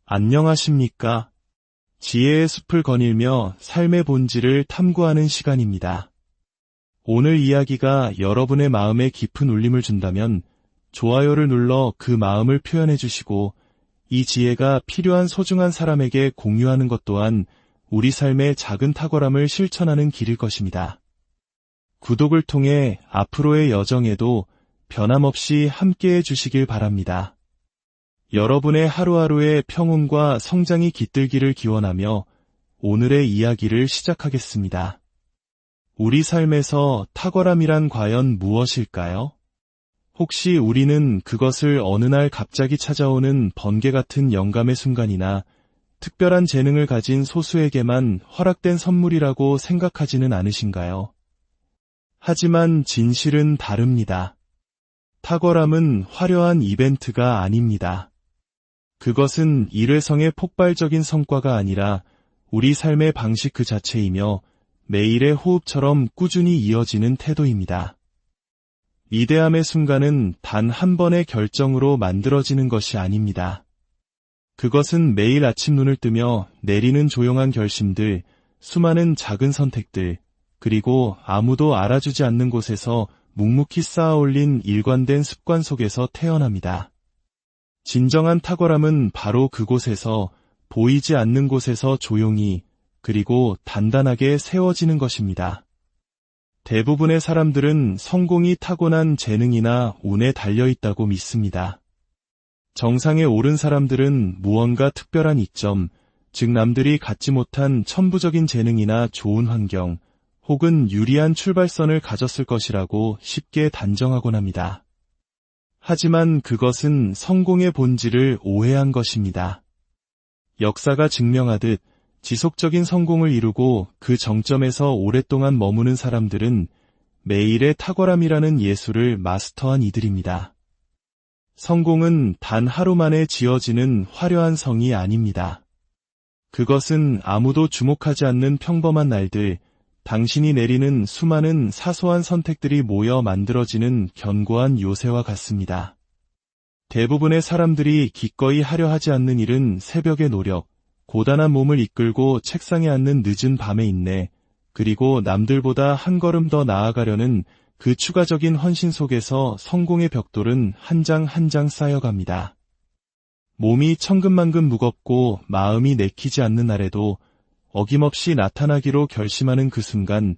안녕하십니까? 지혜의 숲을 거닐며 삶의 본질을 탐구하는 시간입니다. 오늘 이야기가 여러분의 마음에 깊은 울림을 준다면 좋아요를 눌러 그 마음을 표현해 주시고 이 지혜가 필요한 소중한 사람에게 공유하는 것 또한 우리 삶의 작은 탁월함을 실천하는 길일 것입니다. 구독을 통해 앞으로의 여정에도 변함없이 함께해 주시길 바랍니다. 여러분의 하루하루의 평온과 성장이 깃들기를 기원하며 오늘의 이야기를 시작하겠습니다. 우리 삶에서 탁월함이란 과연 무엇일까요? 혹시 우리는 그것을 어느 날 갑자기 찾아오는 번개 같은 영감의 순간이나 특별한 재능을 가진 소수에게만 허락된 선물이라고 생각하지는 않으신가요? 하지만 진실은 다릅니다. 탁월함은 화려한 이벤트가 아닙니다. 그것은 일회성의 폭발적인 성과가 아니라 우리 삶의 방식 그 자체이며 매일의 호흡처럼 꾸준히 이어지는 태도입니다. 위대함의 순간은 단 한 번의 결정으로 만들어지는 것이 아닙니다. 그것은 매일 아침 눈을 뜨며 내리는 조용한 결심들, 수많은 작은 선택들, 그리고 아무도 알아주지 않는 곳에서 묵묵히 쌓아올린 일관된 습관 속에서 태어납니다. 진정한 탁월함은 바로 그곳에서, 보이지 않는 곳에서 조용히, 그리고 단단하게 세워지는 것입니다. 대부분의 사람들은 성공이 타고난 재능이나 운에 달려있다고 믿습니다. 정상에 오른 사람들은 무언가 특별한 이점, 즉 남들이 갖지 못한 천부적인 재능이나 좋은 환경, 혹은 유리한 출발선을 가졌을 것이라고 쉽게 단정하곤 합니다. 하지만 그것은 성공의 본질을 오해한 것입니다. 역사가 증명하듯 지속적인 성공을 이루고 그 정점에서 오랫동안 머무는 사람들은 매일의 탁월함이라는 예술을 마스터한 이들입니다. 성공은 단 하루 만에 지어지는 화려한 성이 아닙니다. 그것은 아무도 주목하지 않는 평범한 날들, 당신이 내리는 수많은 사소한 선택들이 모여 만들어지는 견고한 요새와 같습니다. 대부분의 사람들이 기꺼이 하려 하지 않는 일은 새벽의 노력, 고단한 몸을 이끌고 책상에 앉는 늦은 밤의 인내, 그리고 남들보다 한 걸음 더 나아가려는 그 추가적인 헌신 속에서 성공의 벽돌은 한 장 한 장 쌓여갑니다. 몸이 천근만근 무겁고 마음이 내키지 않는 날에도 어김없이 나타나기로 결심하는 그 순간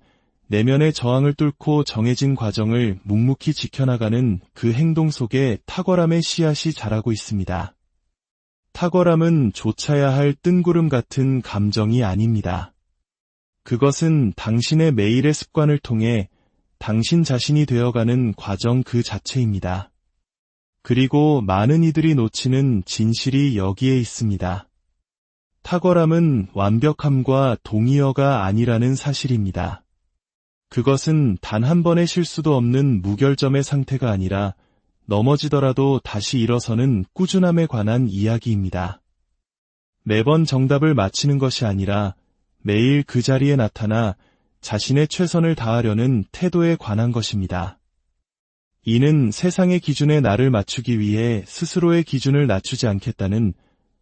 내면의 저항을 뚫고 정해진 과정을 묵묵히 지켜나가는 그 행동 속에 탁월함의 씨앗이 자라고 있습니다. 탁월함은 좇아야 할 뜬구름 같은 감정이 아닙니다. 그것은 당신의 매일의 습관을 통해 당신 자신이 되어가는 과정 그 자체입니다. 그리고 많은 이들이 놓치는 진실이 여기에 있습니다. 탁월함은 완벽함과 동의어가 아니라는 사실입니다. 그것은 단 한 번의 실수도 없는 무결점의 상태가 아니라 넘어지더라도 다시 일어서는 꾸준함에 관한 이야기입니다. 매번 정답을 맞히는 것이 아니라 매일 그 자리에 나타나 자신의 최선을 다하려는 태도에 관한 것입니다. 이는 세상의 기준에 나를 맞추기 위해 스스로의 기준을 낮추지 않겠다는,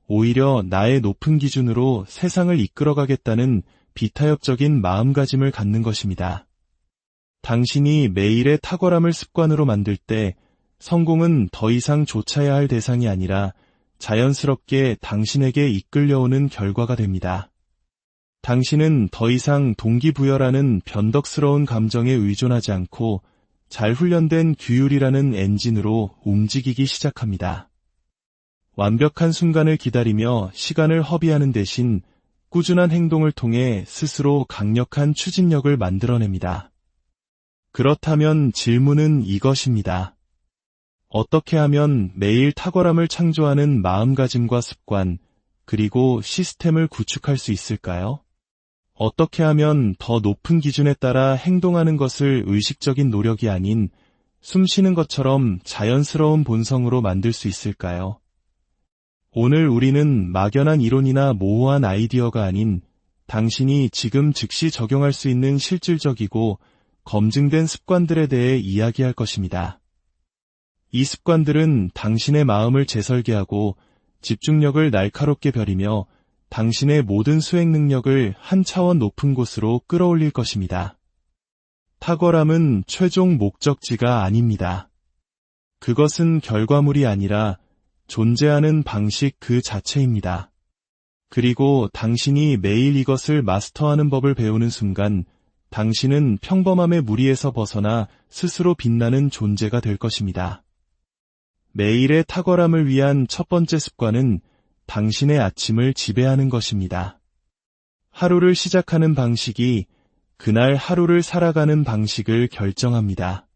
오히려 나의 높은 기준으로 세상을 이끌어가겠다는 비타협적인 마음가짐을 갖는 것입니다. 당신이 매일의 탁월함을 습관으로 만들 때 성공은 더 이상 좇아야 할 대상이 아니라 자연스럽게 당신에게 이끌려오는 결과가 됩니다. 당신은 더 이상 동기부여라는 변덕스러운 감정에 의존하지 않고 잘 훈련된 규율이라는 엔진으로 움직이기 시작합니다. 완벽한 순간을 기다리며 시간을 허비하는 대신 꾸준한 행동을 통해 스스로 강력한 추진력을 만들어냅니다. 그렇다면 질문은 이것입니다. 어떻게 하면 매일 탁월함을 창조하는 마음가짐과 습관, 그리고 시스템을 구축할 수 있을까요? 어떻게 하면 더 높은 기준에 따라 행동하는 것을 의식적인 노력이 아닌 숨쉬는 것처럼 자연스러운 본성으로 만들 수 있을까요? 오늘 우리는 막연한 이론이나 모호한 아이디어가 아닌 당신이 지금 즉시 적용할 수 있는 실질적이고 검증된 습관들에 대해 이야기할 것입니다. 이 습관들은 당신의 마음을 재설계하고 집중력을 날카롭게 벼리며 당신의 모든 수행 능력을 한 차원 높은 곳으로 끌어올릴 것입니다. 탁월함은 최종 목적지가 아닙니다. 그것은 결과물이 아니라 존재하는 방식 그 자체입니다. 그리고 당신이 매일 이것을 마스터하는 법을 배우는 순간 당신은 평범함의 무리에서 벗어나 스스로 빛나는 존재가 될 것입니다. 매일의 탁월함을 위한 첫 번째 습관은 당신의 아침을 지배하는 것입니다. 하루를 시작하는 방식이 그날 하루를 살아가는 방식을 결정합니다.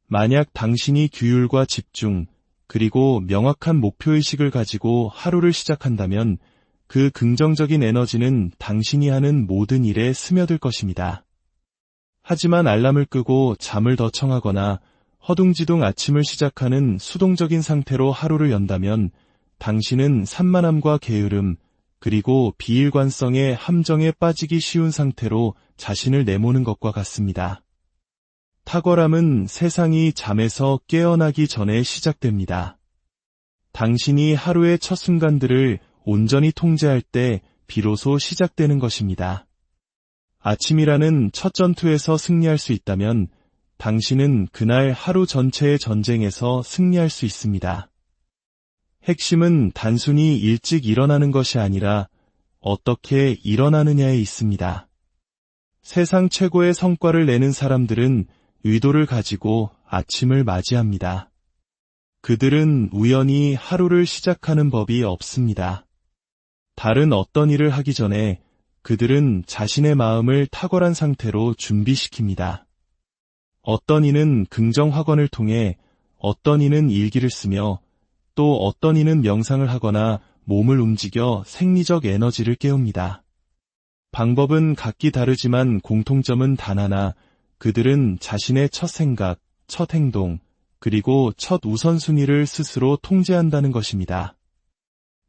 만약 당신이 규율과 집중, 그리고 명확한 목표의식을 가지고 하루를 시작한다면 그 긍정적인 에너지는 당신이 하는 모든 일에 스며들 것입니다. 하지만 알람을 끄고 잠을 더 청하거나 허둥지둥 아침을 시작하는 수동적인 상태로 하루를 연다면 당신은 산만함과 게으름, 그리고 비일관성의 함정에 빠지기 쉬운 상태로 자신을 내모는 것과 같습니다. 탁월함은 세상이 잠에서 깨어나기 전에 시작됩니다. 당신이 하루의 첫 순간들을 온전히 통제할 때 비로소 시작되는 것입니다. 아침이라는 첫 전투에서 승리할 수 있다면 당신은 그날 하루 전체의 전쟁에서 승리할 수 있습니다. 핵심은 단순히 일찍 일어나는 것이 아니라 어떻게 일어나느냐에 있습니다. 세상 최고의 성과를 내는 사람들은 의도를 가지고 아침을 맞이합니다. 그들은 우연히 하루를 시작하는 법이 없습니다. 다른 어떤 일을 하기 전에 그들은 자신의 마음을 탁월한 상태로 준비시킵니다. 어떤 이는 긍정 학원을 통해, 어떤 이는 일기를 쓰며, 또 어떤 이는 명상을 하거나 몸을 움직여 생리적 에너지를 깨웁니다. 방법은 각기 다르지만 공통점은 단 하나, 그들은 자신의 첫 생각, 첫 행동, 그리고 첫 우선순위를 스스로 통제한다는 것입니다.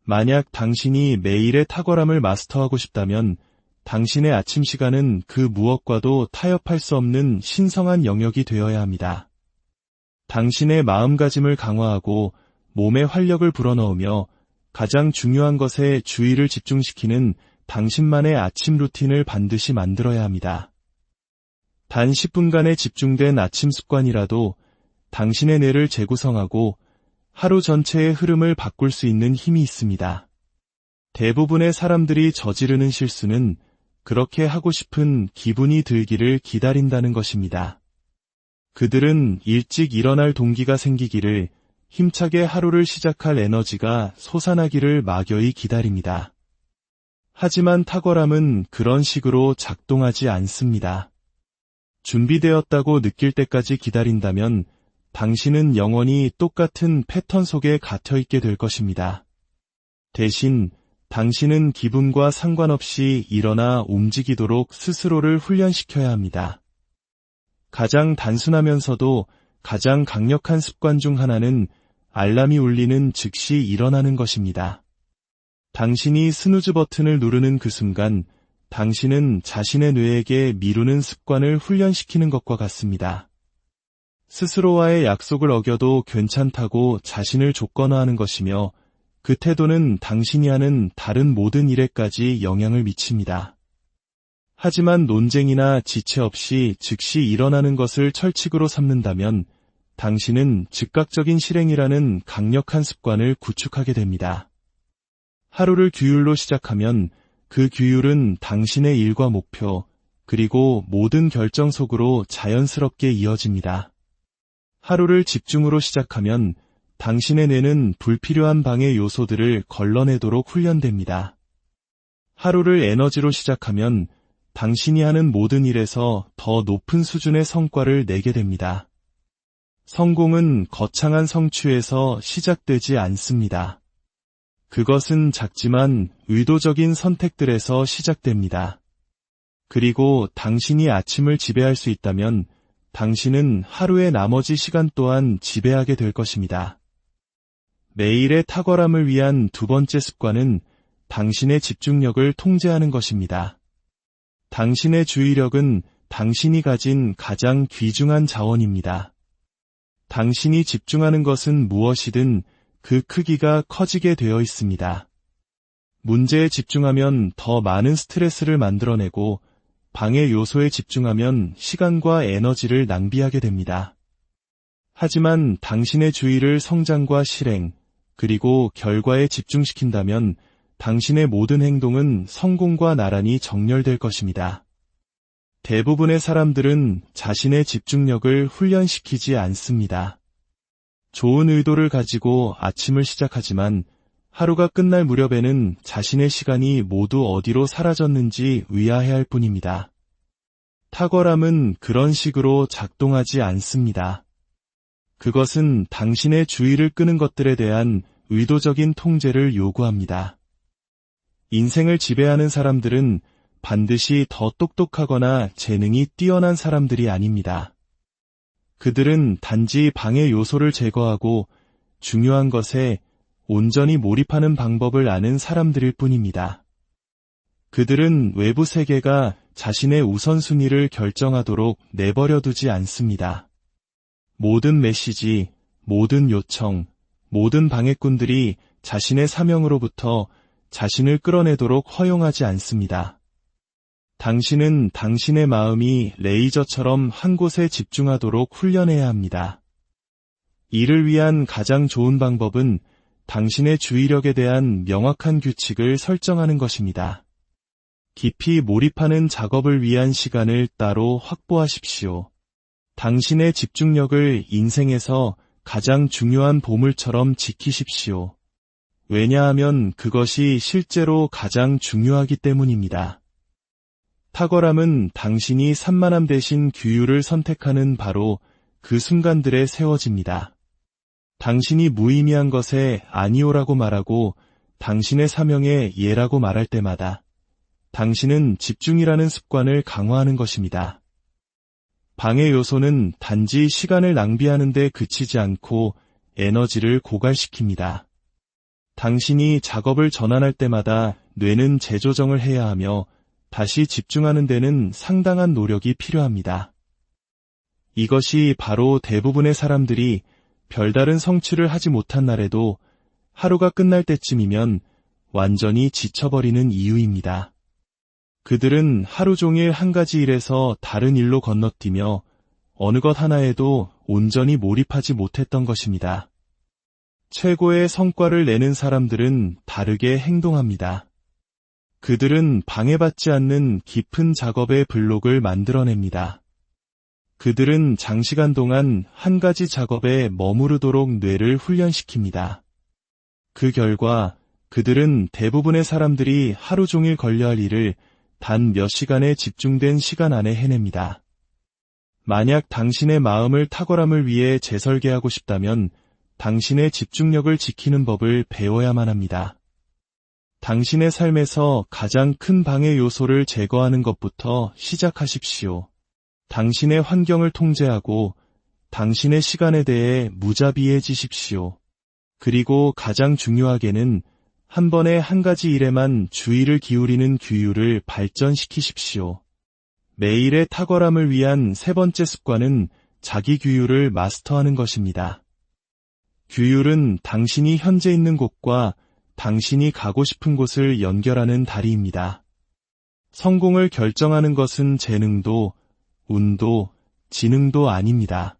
만약 당신이 매일의 탁월함을 마스터하고 싶다면 당신의 아침 시간은 그 무엇과도 타협할 수 없는 신성한 영역이 되어야 합니다. 당신의 마음가짐을 강화하고 몸에 활력을 불어넣으며 가장 중요한 것에 주의를 집중시키는 당신만의 아침 루틴을 반드시 만들어야 합니다. 단 10분간의 집중된 아침 습관이라도 당신의 뇌를 재구성하고 하루 전체의 흐름을 바꿀 수 있는 힘이 있습니다. 대부분의 사람들이 저지르는 실수는 그렇게 하고 싶은 기분이 들기를 기다린다는 것입니다. 그들은 일찍 일어날 동기가 생기기를, 힘차게 하루를 시작할 에너지가 솟아나기를 막연히 기다립니다. 하지만 탁월함은 그런 식으로 작동하지 않습니다. 준비되었다고 느낄 때까지 기다린다면 당신은 영원히 똑같은 패턴 속에 갇혀있게 될 것입니다. 대신 당신은 기분과 상관없이 일어나 움직이도록 스스로를 훈련시켜야 합니다. 가장 단순하면서도 가장 강력한 습관 중 하나는 알람이 울리는 즉시 일어나는 것입니다. 당신이 스누즈 버튼을 누르는 그 순간 당신은 자신의 뇌에게 미루는 습관을 훈련시키는 것과 같습니다. 스스로와의 약속을 어겨도 괜찮다고 자신을 조건화하는 것이며 그 태도는 당신이 하는 다른 모든 일에까지 영향을 미칩니다. 하지만 논쟁이나 지체 없이 즉시 일어나는 것을 철칙으로 삼는다면 당신은 즉각적인 실행이라는 강력한 습관을 구축하게 됩니다. 하루를 규율로 시작하면 그 규율은 당신의 일과 목표, 그리고 모든 결정 속으로 자연스럽게 이어집니다. 하루를 집중으로 시작하면 당신의 뇌는 불필요한 방해 요소들을 걸러내도록 훈련됩니다. 하루를 에너지로 시작하면 당신이 하는 모든 일에서 더 높은 수준의 성과를 내게 됩니다. 성공은 거창한 성취에서 시작되지 않습니다. 그것은 작지만 의도적인 선택들에서 시작됩니다. 그리고 당신이 아침을 지배할 수 있다면 당신은 하루의 나머지 시간 또한 지배하게 될 것입니다. 매일의 탁월함을 위한 두 번째 습관은 당신의 집중력을 통제하는 것입니다. 당신의 주의력은 당신이 가진 가장 귀중한 자원입니다. 당신이 집중하는 것은 무엇이든 그 크기가 커지게 되어 있습니다. 문제에 집중하면 더 많은 스트레스를 만들어내고 방해 요소에 집중하면 시간과 에너지를 낭비하게 됩니다. 하지만 당신의 주의를 성장과 실행, 그리고 결과에 집중시킨다면 당신의 모든 행동은 성공과 나란히 정렬될 것입니다. 대부분의 사람들은 자신의 집중력을 훈련시키지 않습니다. 좋은 의도를 가지고 아침을 시작하지만 하루가 끝날 무렵에는 자신의 시간이 모두 어디로 사라졌는지 의아해할 뿐입니다. 탁월함은 그런 식으로 작동하지 않습니다. 그것은 당신의 주의를 끄는 것들에 대한 의도적인 통제를 요구합니다. 인생을 지배하는 사람들은 반드시 더 똑똑하거나 재능이 뛰어난 사람들이 아닙니다. 그들은 단지 방해 요소를 제거하고 중요한 것에 온전히 몰입하는 방법을 아는 사람들일 뿐입니다. 그들은 외부 세계가 자신의 우선순위를 결정하도록 내버려 두지 않습니다. 모든 메시지, 모든 요청, 모든 방해꾼들이 자신의 사명으로부터 자신을 끌어내도록 허용하지 않습니다. 당신은 당신의 마음이 레이저처럼 한 곳에 집중하도록 훈련해야 합니다. 이를 위한 가장 좋은 방법은 당신의 주의력에 대한 명확한 규칙을 설정하는 것입니다. 깊이 몰입하는 작업을 위한 시간을 따로 확보하십시오. 당신의 집중력을 인생에서 가장 중요한 보물처럼 지키십시오. 왜냐하면 그것이 실제로 가장 중요하기 때문입니다. 탁월함은 당신이 산만함 대신 규율을 선택하는 바로 그 순간들에 세워집니다. 당신이 무의미한 것에 아니오라고 말하고 당신의 사명에 예라고 말할 때마다 당신은 집중이라는 습관을 강화하는 것입니다. 방해 요소는 단지 시간을 낭비하는 데 그치지 않고 에너지를 고갈시킵니다. 당신이 작업을 전환할 때마다 뇌는 재조정을 해야 하며 다시 집중하는 데는 상당한 노력이 필요합니다. 이것이 바로 대부분의 사람들이 별다른 성취를 하지 못한 날에도 하루가 끝날 때쯤이면 완전히 지쳐버리는 이유입니다. 그들은 하루 종일 한 가지 일에서 다른 일로 건너뛰며 어느 것 하나에도 온전히 몰입하지 못했던 것입니다. 최고의 성과를 내는 사람들은 다르게 행동합니다. 그들은 방해받지 않는 깊은 작업의 블록을 만들어냅니다. 그들은 장시간 동안 한 가지 작업에 머무르도록 뇌를 훈련시킵니다. 그 결과 그들은 대부분의 사람들이 하루 종일 걸려할 일을 단 몇 시간의 집중된 시간 안에 해냅니다. 만약 당신의 마음을 탁월함을 위해 재설계하고 싶다면 당신의 집중력을 지키는 법을 배워야만 합니다. 당신의 삶에서 가장 큰 방해 요소를 제거하는 것부터 시작하십시오. 당신의 환경을 통제하고 당신의 시간에 대해 무자비해지십시오. 그리고 가장 중요하게는 한 번에 한 가지 일에만 주의를 기울이는 규율을 발전시키십시오. 매일의 탁월함을 위한 세 번째 습관은 자기 규율을 마스터하는 것입니다. 규율은 당신이 현재 있는 곳과 당신이 가고 싶은 곳을 연결하는 다리입니다. 성공을 결정하는 것은 재능도, 운도, 지능도 아닙니다.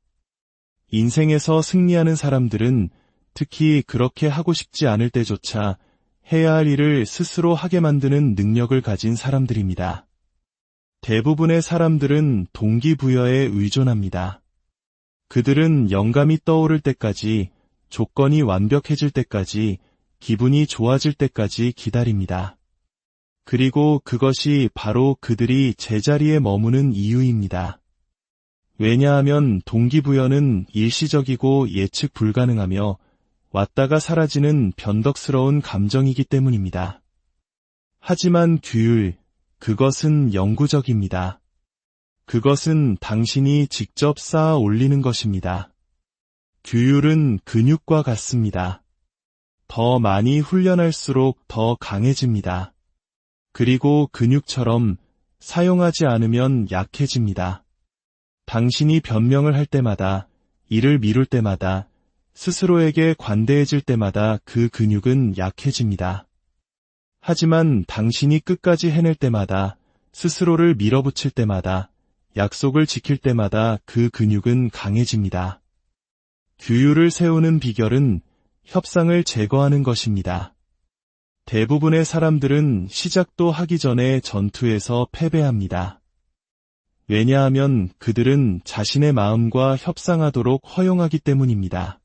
인생에서 승리하는 사람들은 특히 그렇게 하고 싶지 않을 때조차 해야 할 일을 스스로 하게 만드는 능력을 가진 사람들입니다. 대부분의 사람들은 동기부여에 의존합니다. 그들은 영감이 떠오를 때까지, 조건이 완벽해질 때까지, 기분이 좋아질 때까지 기다립니다. 그리고 그것이 바로 그들이 제자리에 머무는 이유입니다. 왜냐하면 동기부여는 일시적이고 예측 불가능하며 왔다가 사라지는 변덕스러운 감정이기 때문입니다. 하지만 규율, 그것은 영구적입니다. 그것은 당신이 직접 쌓아 올리는 것입니다. 규율은 근육과 같습니다. 더 많이 훈련할수록 더 강해집니다. 그리고 근육처럼 사용하지 않으면 약해집니다. 당신이 변명을 할 때마다, 일을 미룰 때마다, 스스로에게 관대해질 때마다 그 근육은 약해집니다. 하지만 당신이 끝까지 해낼 때마다, 스스로를 밀어붙일 때마다, 약속을 지킬 때마다 그 근육은 강해집니다. 규율을 세우는 비결은 협상을 제거하는 것입니다. 대부분의 사람들은 시작도 하기 전에 전투에서 패배합니다. 왜냐하면 그들은 자신의 마음과 협상하도록 허용하기 때문입니다.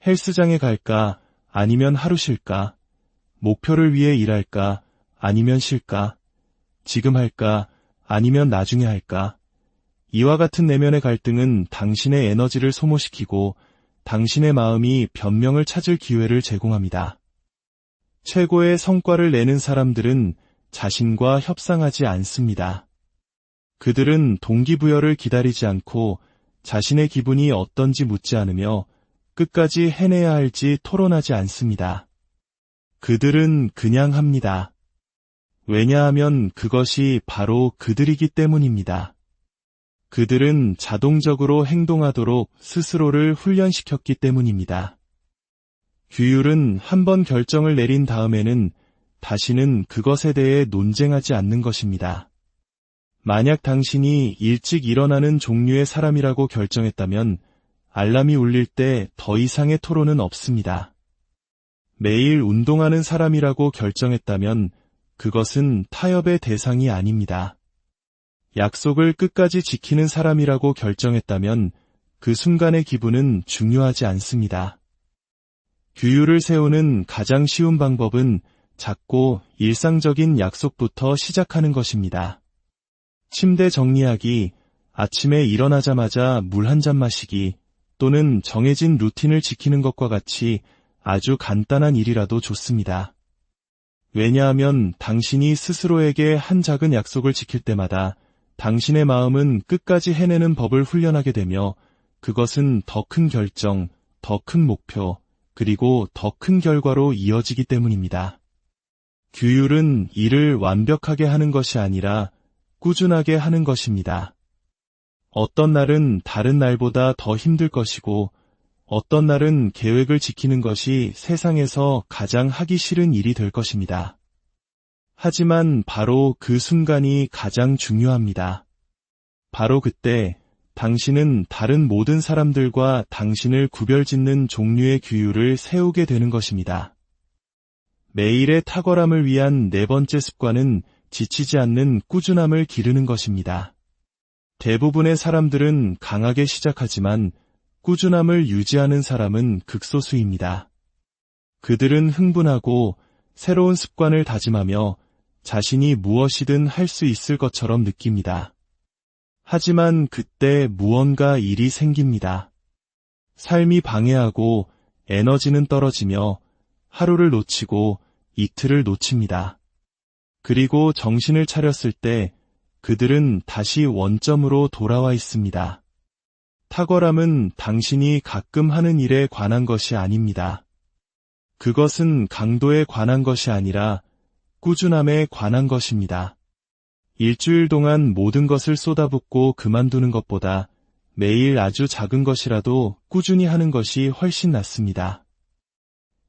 헬스장에 갈까? 아니면 하루 쉴까? 목표를 위해 일할까? 아니면 쉴까? 지금 할까? 아니면 나중에 할까? 이와 같은 내면의 갈등은 당신의 에너지를 소모시키고 당신의 마음이 변명을 찾을 기회를 제공합니다. 최고의 성과를 내는 사람들은 자신과 협상하지 않습니다. 그들은 동기부여를 기다리지 않고 자신의 기분이 어떤지 묻지 않으며 끝까지 해내야 할지 토론하지 않습니다. 그들은 그냥 합니다. 왜냐하면 그것이 바로 그들이기 때문입니다. 그들은 자동적으로 행동하도록 스스로를 훈련시켰기 때문입니다. 규율은 한번 결정을 내린 다음에는 다시는 그것에 대해 논쟁하지 않는 것입니다. 만약 당신이 일찍 일어나는 종류의 사람이라고 결정했다면 알람이 울릴 때 더 이상의 토론은 없습니다. 매일 운동하는 사람이라고 결정했다면 그것은 타협의 대상이 아닙니다. 약속을 끝까지 지키는 사람이라고 결정했다면 그 순간의 기분은 중요하지 않습니다. 규율을 세우는 가장 쉬운 방법은 작고 일상적인 약속부터 시작하는 것입니다. 침대 정리하기, 아침에 일어나자마자 물 한 잔 마시기, 또는 정해진 루틴을 지키는 것과 같이 아주 간단한 일이라도 좋습니다. 왜냐하면 당신이 스스로에게 한 작은 약속을 지킬 때마다 당신의 마음은 끝까지 해내는 법을 훈련하게 되며 그것은 더 큰 결정, 더 큰 목표, 그리고 더 큰 결과로 이어지기 때문입니다. 규율은 일을 완벽하게 하는 것이 아니라 꾸준하게 하는 것입니다. 어떤 날은 다른 날보다 더 힘들 것이고 어떤 날은 계획을 지키는 것이 세상에서 가장 하기 싫은 일이 될 것입니다. 하지만 바로 그 순간이 가장 중요합니다. 바로 그때 당신은 다른 모든 사람들과 당신을 구별짓는 종류의 규율을 세우게 되는 것입니다. 매일의 탁월함을 위한 네 번째 습관은 지치지 않는 꾸준함을 기르는 것입니다. 대부분의 사람들은 강하게 시작하지만 꾸준함을 유지하는 사람은 극소수입니다. 그들은 흥분하고 새로운 습관을 다짐하며 자신이 무엇이든 할 수 있을 것처럼 느낍니다. 하지만 그때 무언가 일이 생깁니다. 삶이 방해하고 에너지는 떨어지며 하루를 놓치고 이틀을 놓칩니다. 그리고 정신을 차렸을 때 그들은 다시 원점으로 돌아와 있습니다. 탁월함은 당신이 가끔 하는 일에 관한 것이 아닙니다. 그것은 강도에 관한 것이 아니라 꾸준함에 관한 것입니다. 일주일 동안 모든 것을 쏟아붓고 그만두는 것보다 매일 아주 작은 것이라도 꾸준히 하는 것이 훨씬 낫습니다.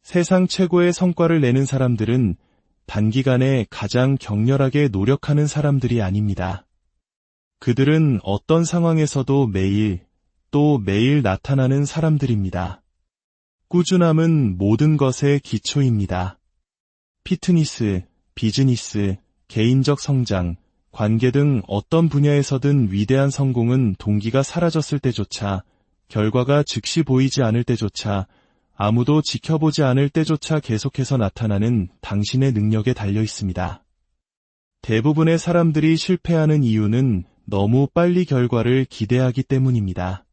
세상 최고의 성과를 내는 사람들은 단기간에 가장 격렬하게 노력하는 사람들이 아닙니다. 그들은 어떤 상황에서도 매일 또 매일 나타나는 사람들입니다. 꾸준함은 모든 것의 기초입니다. 피트니스, 비즈니스, 개인적 성장, 관계 등 어떤 분야에서든 위대한 성공은 동기가 사라졌을 때조차, 결과가 즉시 보이지 않을 때조차, 아무도 지켜보지 않을 때조차 계속해서 나타나는 당신의 능력에 달려 있습니다. 대부분의 사람들이 실패하는 이유는 너무 빨리 결과를 기대하기 때문입니다.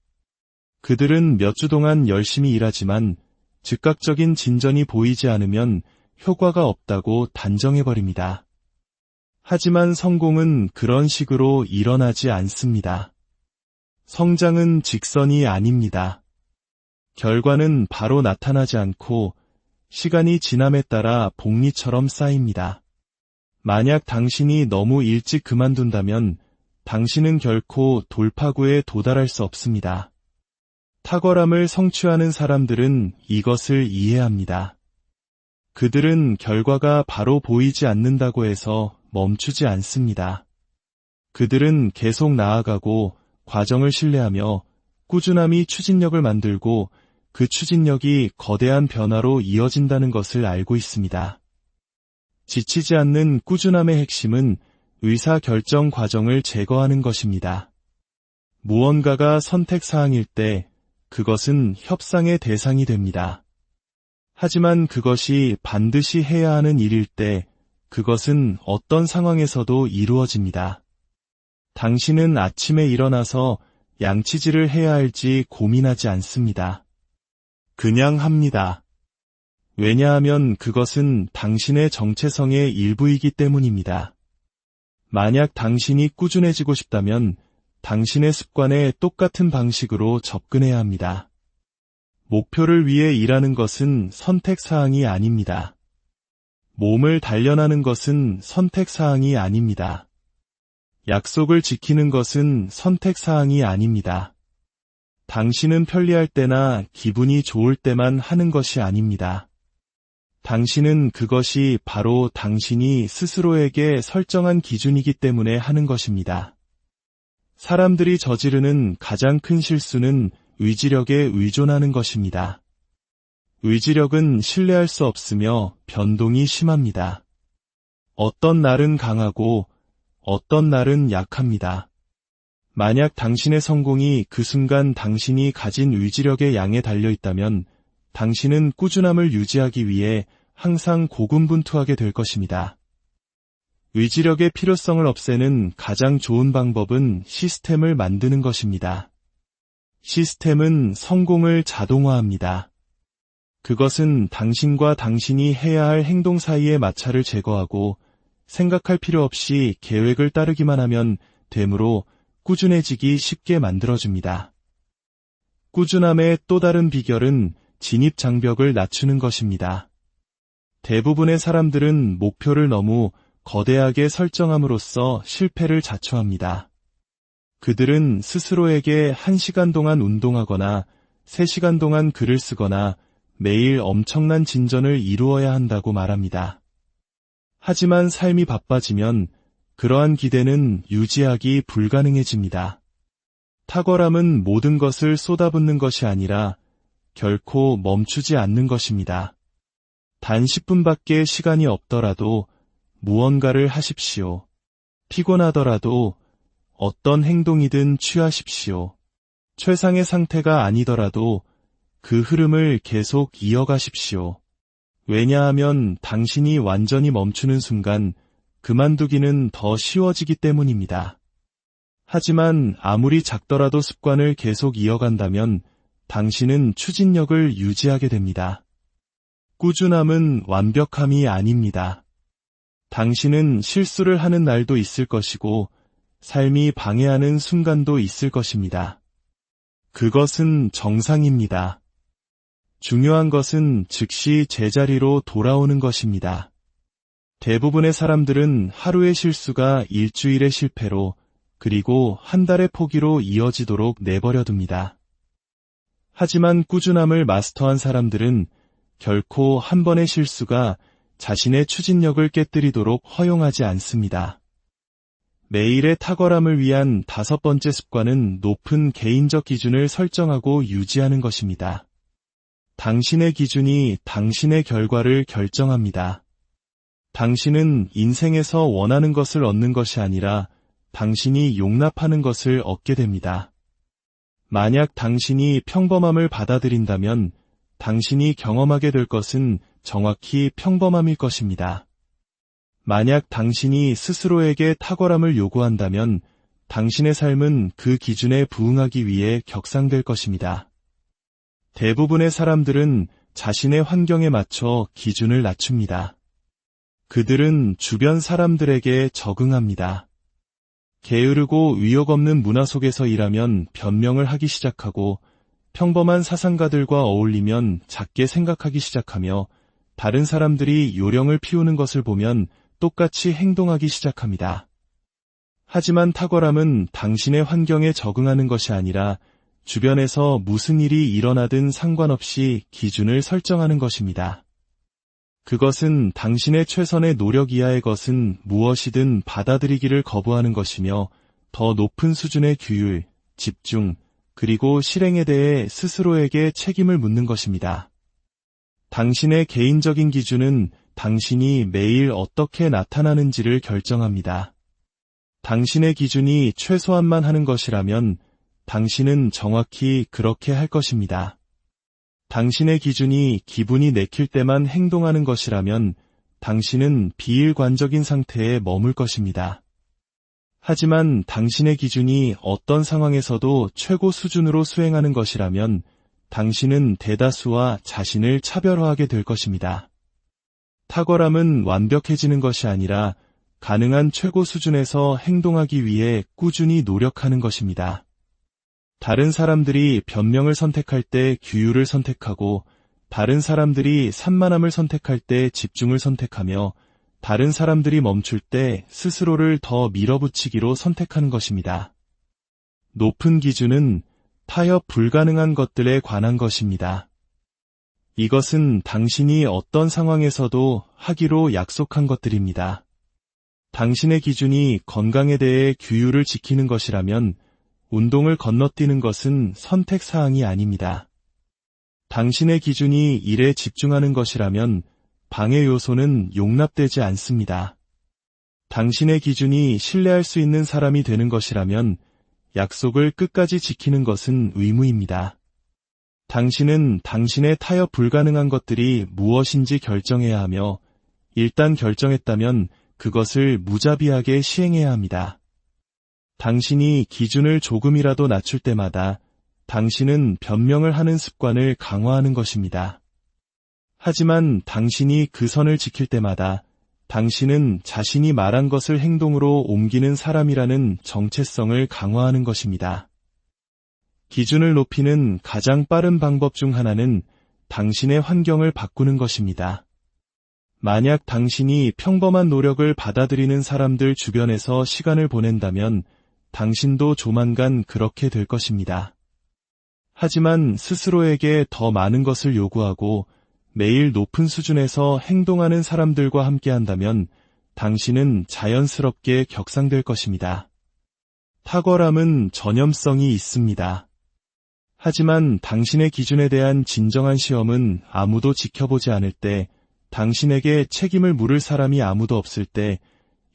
그들은 몇 주 동안 열심히 일하지만 즉각적인 진전이 보이지 않으면 효과가 없다고 단정해버립니다. 하지만 성공은 그런 식으로 일어나지 않습니다. 성장은 직선이 아닙니다. 결과는 바로 나타나지 않고 시간이 지남에 따라 복리처럼 쌓입니다. 만약 당신이 너무 일찍 그만둔다면 당신은 결코 돌파구에 도달할 수 없습니다. 탁월함을 성취하는 사람들은 이것을 이해합니다. 그들은 결과가 바로 보이지 않는다고 해서 멈추지 않습니다. 그들은 계속 나아가고 과정을 신뢰하며 꾸준함이 추진력을 만들고 그 추진력이 거대한 변화로 이어진다는 것을 알고 있습니다. 지치지 않는 꾸준함의 핵심은 의사결정 과정을 제거하는 것입니다. 무언가가 선택사항일 때 그것은 협상의 대상이 됩니다. 하지만 그것이 반드시 해야 하는 일일 때 그것은 어떤 상황에서도 이루어집니다. 당신은 아침에 일어나서 양치질을 해야 할지 고민하지 않습니다. 그냥 합니다. 왜냐하면 그것은 당신의 정체성의 일부이기 때문입니다. 만약 당신이 꾸준해지고 싶다면 당신의 습관에 똑같은 방식으로 접근해야 합니다. 목표를 위해 일하는 것은 선택사항이 아닙니다. 몸을 단련하는 것은 선택사항이 아닙니다. 약속을 지키는 것은 선택사항이 아닙니다. 당신은 편리할 때나 기분이 좋을 때만 하는 것이 아닙니다. 당신은 그것이 바로 당신이 스스로에게 설정한 기준이기 때문에 하는 것입니다. 사람들이 저지르는 가장 큰 실수는 의지력에 의존하는 것입니다. 의지력은 신뢰할 수 없으며 변동이 심합니다. 어떤 날은 강하고 어떤 날은 약합니다. 만약 당신의 성공이 그 순간 당신이 가진 의지력의 양에 달려 있다면 당신은 꾸준함을 유지하기 위해 항상 고군분투하게 될 것입니다. 의지력의 필요성을 없애는 가장 좋은 방법은 시스템을 만드는 것입니다. 시스템은 성공을 자동화합니다. 그것은 당신과 당신이 해야 할 행동 사이의 마찰을 제거하고 생각할 필요 없이 계획을 따르기만 하면 되므로 꾸준해지기 쉽게 만들어줍니다. 꾸준함의 또 다른 비결은 진입 장벽을 낮추는 것입니다. 대부분의 사람들은 목표를 너무 거대하게 설정함으로써 실패를 자초합니다. 그들은 스스로에게 1시간 동안 운동하거나 3시간 동안 글을 쓰거나 매일 엄청난 진전을 이루어야 한다고 말합니다. 하지만 삶이 바빠지면 그러한 기대는 유지하기 불가능해집니다. 탁월함은 모든 것을 쏟아붓는 것이 아니라 결코 멈추지 않는 것입니다. 단 10분밖에 시간이 없더라도 무언가를 하십시오. 피곤하더라도 어떤 행동이든 취하십시오. 최상의 상태가 아니더라도 그 흐름을 계속 이어가십시오. 왜냐하면 당신이 완전히 멈추는 순간 그만두기는 더 쉬워지기 때문입니다. 하지만 아무리 작더라도 습관을 계속 이어간다면 당신은 추진력을 유지하게 됩니다. 꾸준함은 완벽함이 아닙니다. 당신은 실수를 하는 날도 있을 것이고 삶이 방해하는 순간도 있을 것입니다. 그것은 정상입니다. 중요한 것은 즉시 제자리로 돌아오는 것입니다. 대부분의 사람들은 하루의 실수가 일주일의 실패로 그리고 한 달의 포기로 이어지도록 내버려둡니다. 하지만 꾸준함을 마스터한 사람들은 결코 한 번의 실수가 자신의 추진력을 깨뜨리도록 허용하지 않습니다. 매일의 탁월함을 위한 5번째 습관은 높은 개인적 기준을 설정하고 유지하는 것입니다. 당신의 기준이 당신의 결과를 결정합니다. 당신은 인생에서 원하는 것을 얻는 것이 아니라 당신이 용납하는 것을 얻게 됩니다. 만약 당신이 평범함을 받아들인다면 당신이 경험하게 될 것은 정확히 평범함일 것입니다. 만약 당신이 스스로에게 탁월함을 요구한다면 당신의 삶은 그 기준에 부응하기 위해 격상될 것입니다. 대부분의 사람들은 자신의 환경에 맞춰 기준을 낮춥니다. 그들은 주변 사람들에게 적응합니다. 게으르고 의욕 없는 문화 속에서 일하면 변명을 하기 시작하고 평범한 사상가들과 어울리면 작게 생각하기 시작하며 다른 사람들이 요령을 피우는 것을 보면 똑같이 행동하기 시작합니다. 하지만 탁월함은 당신의 환경에 적응하는 것이 아니라 주변에서 무슨 일이 일어나든 상관없이 기준을 설정하는 것입니다. 그것은 당신의 최선의 노력 이하의 것은 무엇이든 받아들이기를 거부하는 것이며 더 높은 수준의 규율, 집중, 그리고 실행에 대해 스스로에게 책임을 묻는 것입니다. 당신의 개인적인 기준은 당신이 매일 어떻게 나타나는지를 결정합니다. 당신의 기준이 최소한만 하는 것이라면 당신은 정확히 그렇게 할 것입니다. 당신의 기준이 기분이 내킬 때만 행동하는 것이라면 당신은 비일관적인 상태에 머물 것입니다. 하지만 당신의 기준이 어떤 상황에서도 최고 수준으로 수행하는 것이라면 당신은 대다수와 자신을 차별화하게 될 것입니다. 탁월함은 완벽해지는 것이 아니라 가능한 최고 수준에서 행동하기 위해 꾸준히 노력하는 것입니다. 다른 사람들이 변명을 선택할 때 규율을 선택하고 다른 사람들이 산만함을 선택할 때 집중을 선택하며 다른 사람들이 멈출 때 스스로를 더 밀어붙이기로 선택하는 것입니다. 높은 기준은 타협 불가능한 것들에 관한 것입니다. 이것은 당신이 어떤 상황에서도 하기로 약속한 것들입니다. 당신의 기준이 건강에 대해 규율을 지키는 것이라면 운동을 건너뛰는 것은 선택사항이 아닙니다. 당신의 기준이 일에 집중하는 것이라면 방해 요소는 용납되지 않습니다. 당신의 기준이 신뢰할 수 있는 사람이 되는 것이라면 약속을 끝까지 지키는 것은 의무입니다. 당신은 당신의 타협 불가능한 것들이 무엇인지 결정해야 하며 일단 결정했다면 그것을 무자비하게 시행해야 합니다. 당신이 기준을 조금이라도 낮출 때마다 당신은 변명을 하는 습관을 강화하는 것입니다. 하지만 당신이 그 선을 지킬 때마다 당신은 자신이 말한 것을 행동으로 옮기는 사람이라는 정체성을 강화하는 것입니다. 기준을 높이는 가장 빠른 방법 중 하나는 당신의 환경을 바꾸는 것입니다. 만약 당신이 평범한 노력을 받아들이는 사람들 주변에서 시간을 보낸다면 당신도 조만간 그렇게 될 것입니다. 하지만 스스로에게 더 많은 것을 요구하고 매일 높은 수준에서 행동하는 사람들과 함께한다면 당신은 자연스럽게 격상될 것입니다. 탁월함은 전염성이 있습니다. 하지만 당신의 기준에 대한 진정한 시험은 아무도 지켜보지 않을 때, 당신에게 책임을 물을 사람이 아무도 없을 때,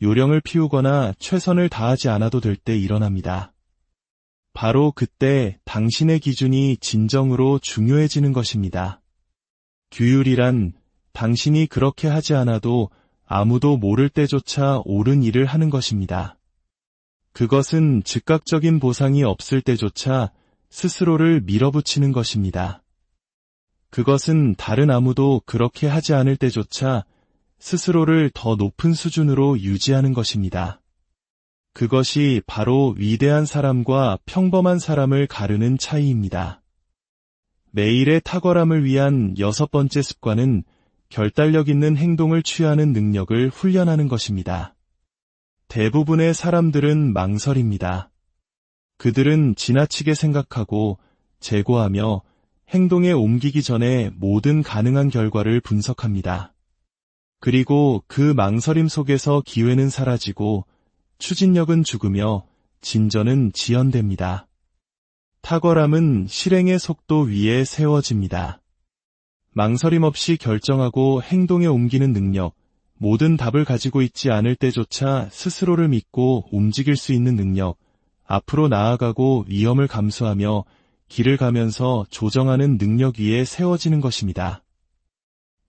요령을 피우거나 최선을 다하지 않아도 될 때 일어납니다. 바로 그때 당신의 기준이 진정으로 중요해지는 것입니다. 규율이란 당신이 그렇게 하지 않아도 아무도 모를 때조차 옳은 일을 하는 것입니다. 그것은 즉각적인 보상이 없을 때조차 스스로를 밀어붙이는 것입니다. 그것은 다른 아무도 그렇게 하지 않을 때조차 스스로를 더 높은 수준으로 유지하는 것입니다. 그것이 바로 위대한 사람과 평범한 사람을 가르는 차이입니다. 매일의 탁월함을 위한 6번째 습관은 결단력 있는 행동을 취하는 능력을 훈련하는 것입니다. 대부분의 사람들은 망설입니다. 그들은 지나치게 생각하고 재고하며 행동에 옮기기 전에 모든 가능한 결과를 분석합니다. 그리고 그 망설임 속에서 기회는 사라지고 추진력은 죽으며 진전은 지연됩니다. 탁월함은 실행의 속도 위에 세워집니다. 망설임 없이 결정하고 행동에 옮기는 능력, 모든 답을 가지고 있지 않을 때조차 스스로를 믿고 움직일 수 있는 능력, 앞으로 나아가고 위험을 감수하며 길을 가면서 조정하는 능력 위에 세워지는 것입니다.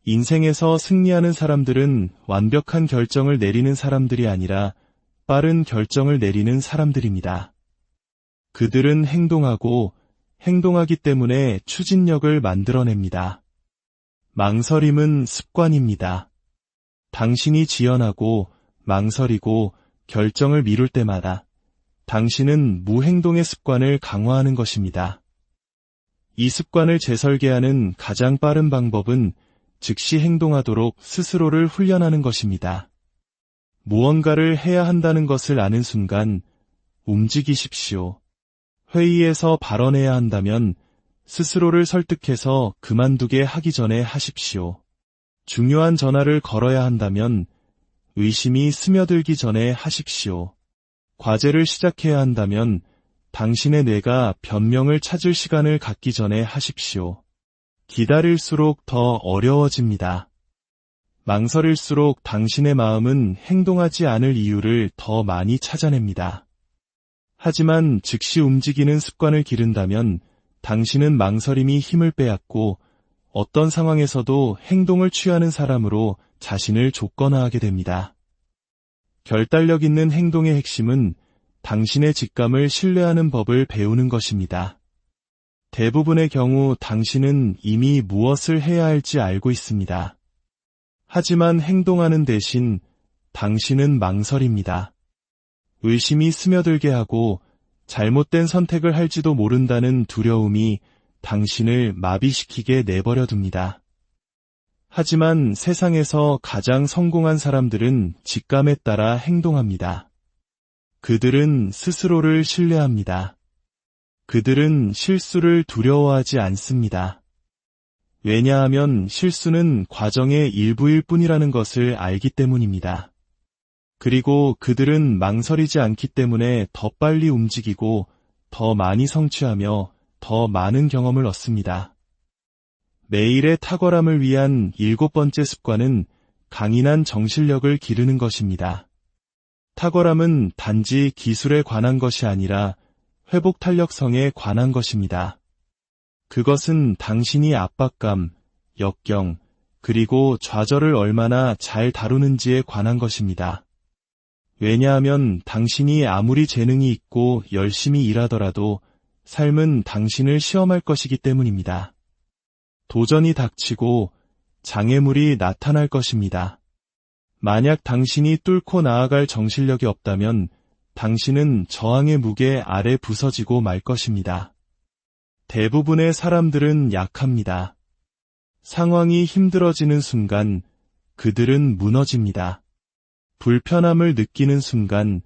인생에서 승리하는 사람들은 완벽한 결정을 내리는 사람들이 아니라 빠른 결정을 내리는 사람들입니다. 그들은 행동하고 행동하기 때문에 추진력을 만들어냅니다. 망설임은 습관입니다. 당신이 지연하고 망설이고 결정을 미룰 때마다 당신은 무행동의 습관을 강화하는 것입니다. 이 습관을 재설계하는 가장 빠른 방법은 즉시 행동하도록 스스로를 훈련하는 것입니다. 무언가를 해야 한다는 것을 아는 순간 움직이십시오. 회의에서 발언해야 한다면 스스로를 설득해서 그만두게 하기 전에 하십시오. 중요한 전화를 걸어야 한다면 의심이 스며들기 전에 하십시오. 과제를 시작해야 한다면 당신의 뇌가 변명을 찾을 시간을 갖기 전에 하십시오. 기다릴수록 더 어려워집니다. 망설일수록 당신의 마음은 행동하지 않을 이유를 더 많이 찾아냅니다. 하지만 즉시 움직이는 습관을 기른다면 당신은 망설임이 힘을 빼앗고 어떤 상황에서도 행동을 취하는 사람으로 자신을 조건화하게 됩니다. 결단력 있는 행동의 핵심은 당신의 직감을 신뢰하는 법을 배우는 것입니다. 대부분의 경우 당신은 이미 무엇을 해야 할지 알고 있습니다. 하지만 행동하는 대신 당신은 망설입니다. 의심이 스며들게 하고 잘못된 선택을 할지도 모른다는 두려움이 당신을 마비시키게 내버려 둡니다. 하지만 세상에서 가장 성공한 사람들은 직감에 따라 행동합니다. 그들은 스스로를 신뢰합니다. 그들은 실수를 두려워하지 않습니다. 왜냐하면 실수는 과정의 일부일 뿐이라는 것을 알기 때문입니다. 그리고 그들은 망설이지 않기 때문에 더 빨리 움직이고 더 많이 성취하며 더 많은 경험을 얻습니다. 매일의 탁월함을 위한 7번째 습관은 강인한 정신력을 기르는 것입니다. 탁월함은 단지 기술에 관한 것이 아니라 회복 탄력성에 관한 것입니다. 그것은 당신이 압박감, 역경, 그리고 좌절을 얼마나 잘 다루는지에 관한 것입니다. 왜냐하면 당신이 아무리 재능이 있고 열심히 일하더라도 삶은 당신을 시험할 것이기 때문입니다. 도전이 닥치고 장애물이 나타날 것입니다. 만약 당신이 뚫고 나아갈 정신력이 없다면 당신은 저항의 무게 아래 부서지고 말 것입니다. 대부분의 사람들은 약합니다. 상황이 힘들어지는 순간 그들은 무너집니다. 불편함을 느끼는 순간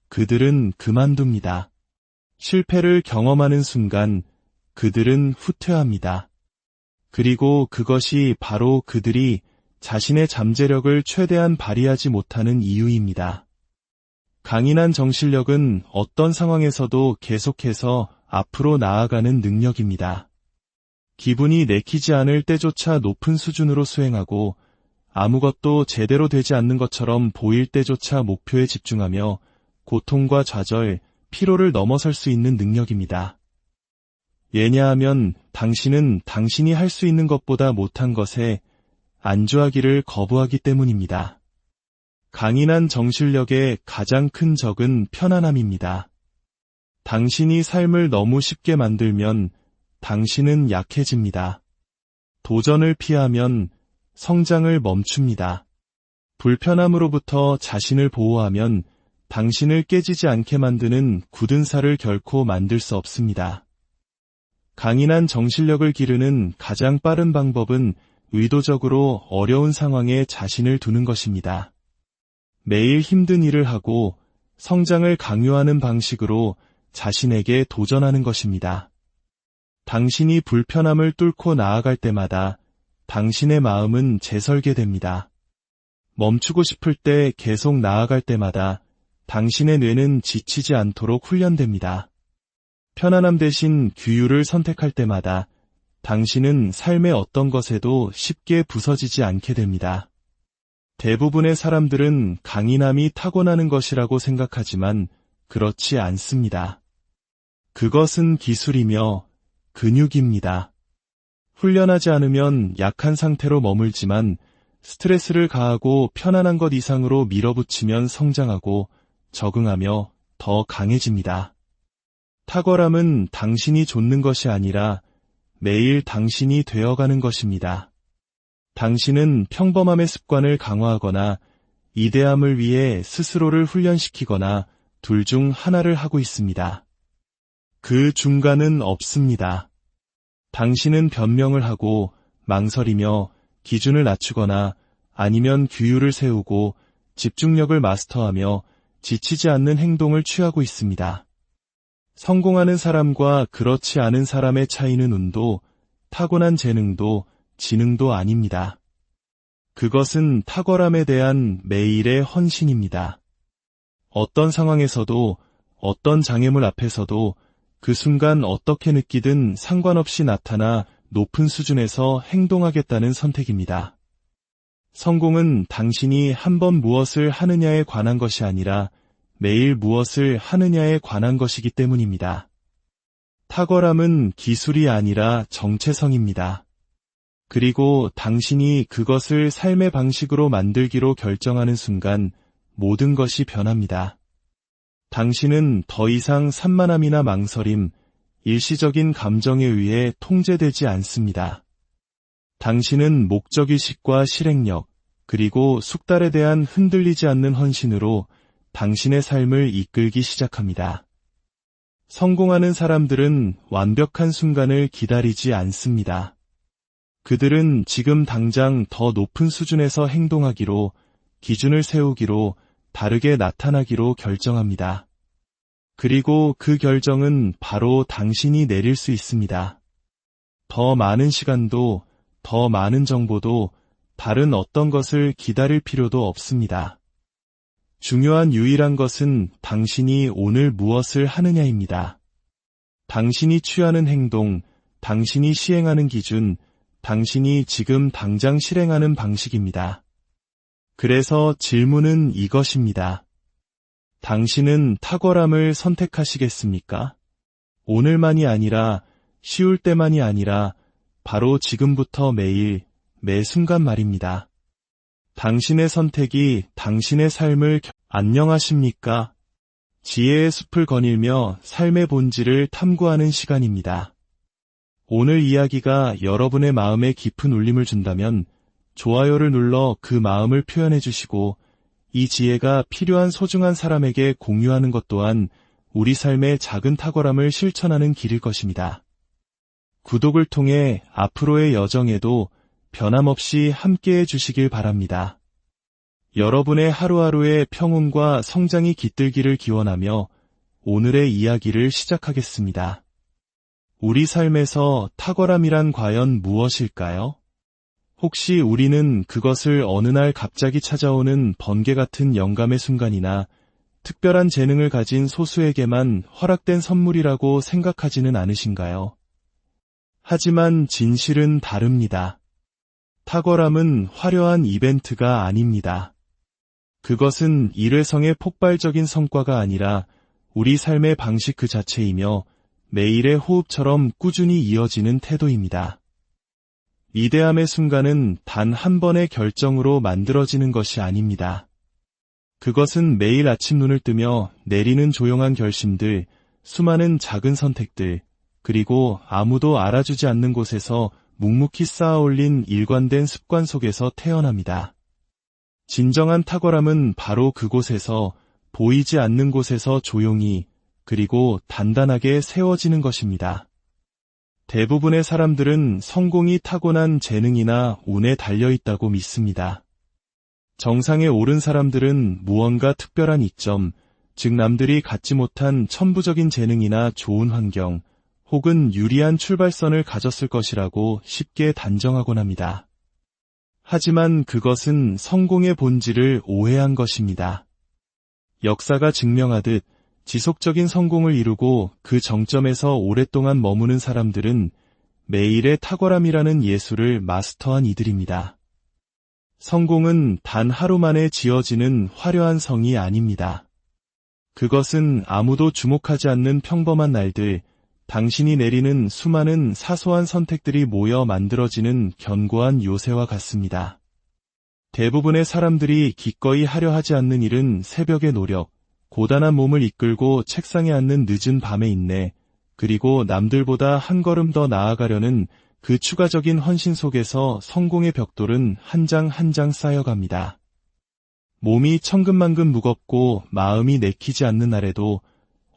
그들은 그만둡니다. 실패를 경험하는 순간 그들은 후퇴합니다. 그리고 그것이 바로 그들이 자신의 잠재력을 최대한 발휘하지 못하는 이유입니다. 강인한 정신력은 어떤 상황에서도 계속해서 앞으로 나아가는 능력입니다. 기분이 내키지 않을 때조차 높은 수준으로 수행하고 아무것도 제대로 되지 않는 것처럼 보일 때조차 목표에 집중하며 고통과 좌절, 피로를 넘어설 수 있는 능력입니다. 왜냐하면 당신은 당신이 할 수 있는 것보다 못한 것에 안주하기를 거부하기 때문입니다. 강인한 정신력의 가장 큰 적은 편안함입니다. 당신이 삶을 너무 쉽게 만들면 당신은 약해집니다. 도전을 피하면 성장을 멈춥니다. 불편함으로부터 자신을 보호하면 당신을 깨지지 않게 만드는 굳은 살을 결코 만들 수 없습니다. 강인한 정신력을 기르는 가장 빠른 방법은 의도적으로 어려운 상황에 자신을 두는 것입니다. 매일 힘든 일을 하고 성장을 강요하는 방식으로 자신에게 도전하는 것입니다. 당신이 불편함을 뚫고 나아갈 때마다 당신의 마음은 재설계됩니다. 멈추고 싶을 때 계속 나아갈 때마다 당신의 뇌는 지치지 않도록 훈련됩니다. 편안함 대신 규율을 선택할 때마다 당신은 삶의 어떤 것에도 쉽게 부서지지 않게 됩니다. 대부분의 사람들은 강인함이 타고나는 것이라고 생각하지만 그렇지 않습니다. 그것은 기술이며 근육입니다. 훈련하지 않으면 약한 상태로 머물지만 스트레스를 가하고 편안한 것 이상으로 밀어붙이면 성장하고 적응하며 더 강해집니다. 탁월함은 당신이 좇는 것이 아니라 매일 당신이 되어가는 것입니다. 당신은 평범함의 습관을 강화하거나 이대함을 위해 스스로를 훈련시키거나 둘 중 하나를 하고 있습니다. 그 중간은 없습니다. 당신은 변명을 하고 망설이며 기준을 낮추거나 아니면 규율을 세우고 집중력을 마스터하며 지치지 않는 행동을 취하고 있습니다. 성공하는 사람과 그렇지 않은 사람의 차이는 운도, 타고난 재능도, 지능도 아닙니다. 그것은 탁월함에 대한 매일의 헌신입니다. 어떤 상황에서도, 어떤 장애물 앞에서도 그 순간 어떻게 느끼든 상관없이 나타나 높은 수준에서 행동하겠다는 선택입니다. 성공은 당신이 한 번 무엇을 하느냐에 관한 것이 아니라 매일 무엇을 하느냐에 관한 것이기 때문입니다. 탁월함은 기술이 아니라 정체성입니다. 그리고 당신이 그것을 삶의 방식으로 만들기로 결정하는 순간 모든 것이 변합니다. 당신은 더 이상 산만함이나 망설임, 일시적인 감정에 의해 통제되지 않습니다. 당신은 목적의식과 실행력, 그리고 숙달에 대한 흔들리지 않는 헌신으로 당신의 삶을 이끌기 시작합니다. 성공하는 사람들은 완벽한 순간을 기다리지 않습니다. 그들은 지금 당장 더 높은 수준에서 행동하기로, 기준을 세우기로, 다르게 나타나기로 결정합니다. 그리고 그 결정은 바로 당신이 내릴 수 있습니다. 더 많은 시간도, 더 많은 정보도, 다른 어떤 것을 기다릴 필요도 없습니다. 중요한 유일한 것은 당신이 오늘 무엇을 하느냐입니다. 당신이 취하는 행동, 당신이 시행하는 기준, 당신이 지금 당장 실행하는 방식입니다. 그래서 질문은 이것입니다. 당신은 탁월함을 선택하시겠습니까? 오늘만이 아니라, 쉬울 때만이 아니라, 바로 지금부터 매일, 매 순간 말입니다. 당신의 선택이 당신의 삶을 안녕하십니까? 지혜의 숲을 거닐며 삶의 본질을 탐구하는 시간입니다. 오늘 이야기가 여러분의 마음에 깊은 울림을 준다면 좋아요를 눌러 그 마음을 표현해 주시고 이 지혜가 필요한 소중한 사람에게 공유하는 것 또한 우리 삶의 작은 탁월함을 실천하는 길일 것입니다. 구독을 통해 앞으로의 여정에도 변함없이 함께해 주시길 바랍니다. 여러분의 하루하루의 평온과 성장이 깃들기를 기원하며 오늘의 이야기를 시작하겠습니다. 우리 삶에서 탁월함이란 과연 무엇일까요? 혹시 우리는 그것을 어느 날 갑자기 찾아오는 번개 같은 영감의 순간이나 특별한 재능을 가진 소수에게만 허락된 선물이라고 생각하지는 않으신가요? 하지만 진실은 다릅니다. 탁월함은 화려한 이벤트가 아닙니다. 그것은 일회성의 폭발적인 성과가 아니라 우리 삶의 방식 그 자체이며 매일의 호흡처럼 꾸준히 이어지는 태도입니다. 위대함의 순간은 단 한 번의 결정으로 만들어지는 것이 아닙니다. 그것은 매일 아침 눈을 뜨며 내리는 조용한 결심들, 수많은 작은 선택들, 그리고 아무도 알아주지 않는 곳에서 묵묵히 쌓아올린 일관된 습관 속에서 태어납니다. 진정한 탁월함은 바로 그곳에서, 보이지 않는 곳에서 조용히, 그리고 단단하게 세워지는 것입니다. 대부분의 사람들은 성공이 타고난 재능이나 운에 달려있다고 믿습니다. 정상에 오른 사람들은 무언가 특별한 이점, 즉 남들이 갖지 못한 천부적인 재능이나 좋은 환경, 혹은 유리한 출발선을 가졌을 것이라고 쉽게 단정하곤 합니다. 하지만 그것은 성공의 본질을 오해한 것입니다. 역사가 증명하듯 지속적인 성공을 이루고 그 정점에서 오랫동안 머무는 사람들은 매일의 탁월함이라는 예술을 마스터한 이들입니다. 성공은 단 하루 만에 지어지는 화려한 성이 아닙니다. 그것은 아무도 주목하지 않는 평범한 날들, 당신이 내리는 수많은 사소한 선택들이 모여 만들어지는 견고한 요새와 같습니다. 대부분의 사람들이 기꺼이 하려 하지 않는 일은 새벽의 노력, 고단한 몸을 이끌고 책상에 앉는 늦은 밤의 인내, 그리고 남들보다 한 걸음 더 나아가려는 그 추가적인 헌신 속에서 성공의 벽돌은 한 장 한 장 쌓여갑니다. 몸이 천근만근 무겁고 마음이 내키지 않는 날에도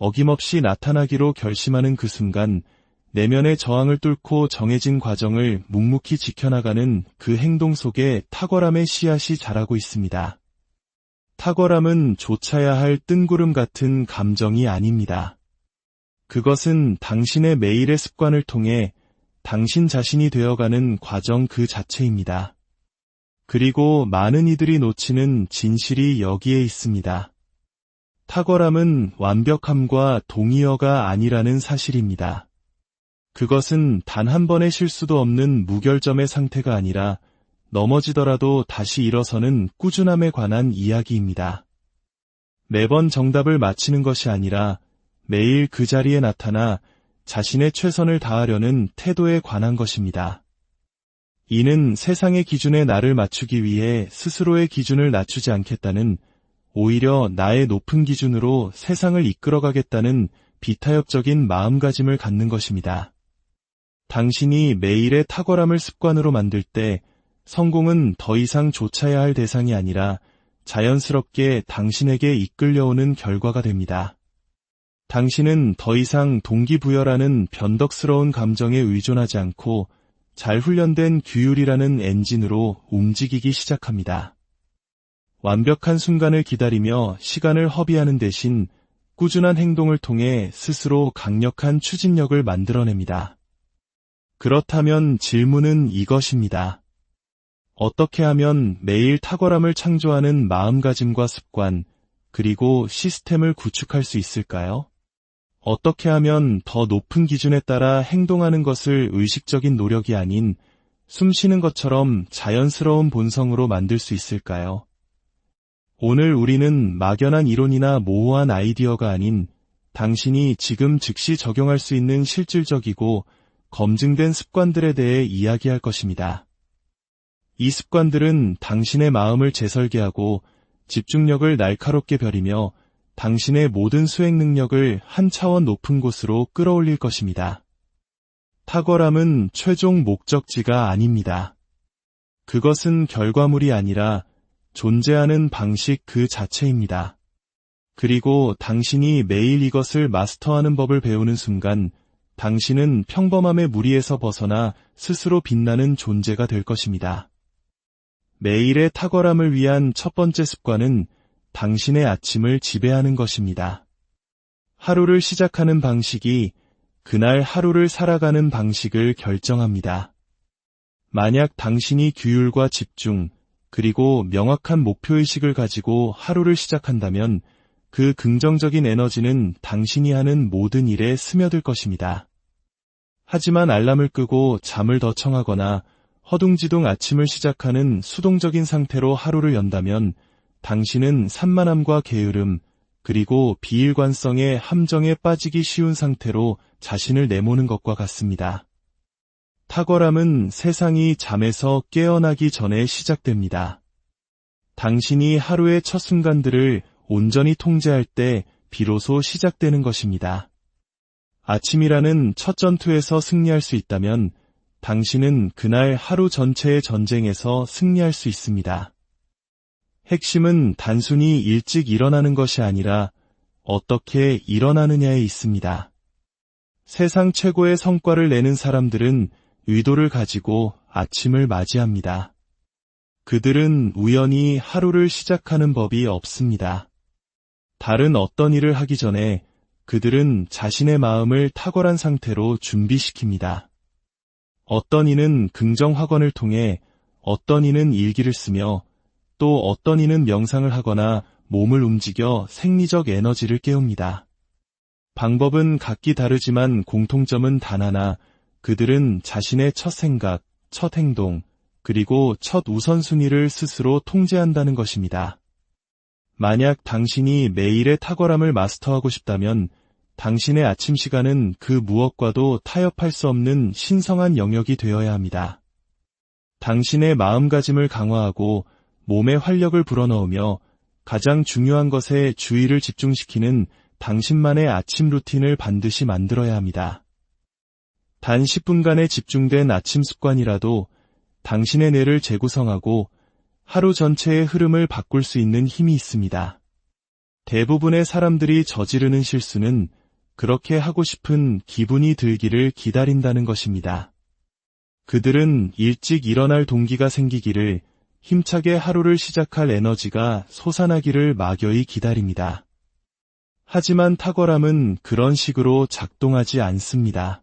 어김없이 나타나기로 결심하는 그 순간 내면의 저항을 뚫고 정해진 과정을 묵묵히 지켜나가는 그 행동 속에 탁월함의 씨앗이 자라고 있습니다. 탁월함은 좇아야 할 뜬구름 같은 감정이 아닙니다. 그것은 당신의 매일의 습관을 통해 당신 자신이 되어가는 과정 그 자체입니다. 그리고 많은 이들이 놓치는 진실이 여기에 있습니다. 탁월함은 완벽함과 동의어가 아니라는 사실입니다. 그것은 단 한 번의 실수도 없는 무결점의 상태가 아니라 넘어지더라도 다시 일어서는 꾸준함에 관한 이야기입니다. 매번 정답을 맞히는 것이 아니라 매일 그 자리에 나타나 자신의 최선을 다하려는 태도에 관한 것입니다. 이는 세상의 기준에 나를 맞추기 위해 스스로의 기준을 낮추지 않겠다는, 오히려 나의 높은 기준으로 세상을 이끌어가겠다는 비타협적인 마음가짐을 갖는 것입니다. 당신이 매일의 탁월함을 습관으로 만들 때 성공은 더 이상 좇아야 할 대상이 아니라 자연스럽게 당신에게 이끌려오는 결과가 됩니다. 당신은 더 이상 동기부여라는 변덕스러운 감정에 의존하지 않고 잘 훈련된 규율이라는 엔진으로 움직이기 시작합니다. 완벽한 순간을 기다리며 시간을 허비하는 대신 꾸준한 행동을 통해 스스로 강력한 추진력을 만들어냅니다. 그렇다면 질문은 이것입니다. 어떻게 하면 매일 탁월함을 창조하는 마음가짐과 습관, 그리고 시스템을 구축할 수 있을까요? 어떻게 하면 더 높은 기준에 따라 행동하는 것을 의식적인 노력이 아닌 숨 쉬는 것처럼 자연스러운 본성으로 만들 수 있을까요? 오늘 우리는 막연한 이론이나 모호한 아이디어가 아닌 당신이 지금 즉시 적용할 수 있는 실질적이고 검증된 습관들에 대해 이야기할 것입니다. 이 습관들은 당신의 마음을 재설계하고 집중력을 날카롭게 벼리며 당신의 모든 수행 능력을 한 차원 높은 곳으로 끌어올릴 것입니다. 탁월함은 최종 목적지가 아닙니다. 그것은 결과물이 아니라 존재하는 방식 그 자체입니다. 그리고 당신이 매일 이것을 마스터하는 법을 배우는 순간 당신은 평범함의 무리에서 벗어나 스스로 빛나는 존재가 될 것입니다. 매일의 탁월함을 위한 첫 번째 습관은 당신의 아침을 지배하는 것입니다. 하루를 시작하는 방식이 그날 하루를 살아가는 방식을 결정합니다. 만약 당신이 규율과 집중, 그리고 명확한 목표의식을 가지고 하루를 시작한다면 그 긍정적인 에너지는 당신이 하는 모든 일에 스며들 것입니다. 하지만 알람을 끄고 잠을 더 청하거나 허둥지둥 아침을 시작하는 수동적인 상태로 하루를 연다면 당신은 산만함과 게으름, 그리고 비일관성의 함정에 빠지기 쉬운 상태로 자신을 내모는 것과 같습니다. 탁월함은 세상이 잠에서 깨어나기 전에 시작됩니다. 당신이 하루의 첫 순간들을 온전히 통제할 때 비로소 시작되는 것입니다. 아침이라는 첫 전투에서 승리할 수 있다면 당신은 그날 하루 전체의 전쟁에서 승리할 수 있습니다. 핵심은 단순히 일찍 일어나는 것이 아니라 어떻게 일어나느냐에 있습니다. 세상 최고의 성과를 내는 사람들은 의도를 가지고 아침을 맞이합니다. 그들은 우연히 하루를 시작하는 법이 없습니다. 다른 어떤 일을 하기 전에 그들은 자신의 마음을 탁월한 상태로 준비시킵니다. 어떤 이는 긍정학원을 통해, 어떤 이는 일기를 쓰며, 또 어떤 이는 명상을 하거나 몸을 움직여 생리적 에너지를 깨웁니다. 방법은 각기 다르지만 공통점은 단 하나, 그들은 자신의 첫 생각, 첫 행동, 그리고 첫 우선순위를 스스로 통제한다는 것입니다. 만약 당신이 매일의 탁월함을 마스터하고 싶다면 당신의 아침 시간은 그 무엇과도 타협할 수 없는 신성한 영역이 되어야 합니다. 당신의 마음가짐을 강화하고 몸에 활력을 불어넣으며 가장 중요한 것에 주의를 집중시키는 당신만의 아침 루틴을 반드시 만들어야 합니다. 단 10분간의 집중된 아침 습관이라도 당신의 뇌를 재구성하고 하루 전체의 흐름을 바꿀 수 있는 힘이 있습니다. 대부분의 사람들이 저지르는 실수는 그렇게 하고 싶은 기분이 들기를 기다린다는 것입니다. 그들은 일찍 일어날 동기가 생기기를, 힘차게 하루를 시작할 에너지가 솟아나기를 막연히 기다립니다. 하지만 탁월함은 그런 식으로 작동하지 않습니다.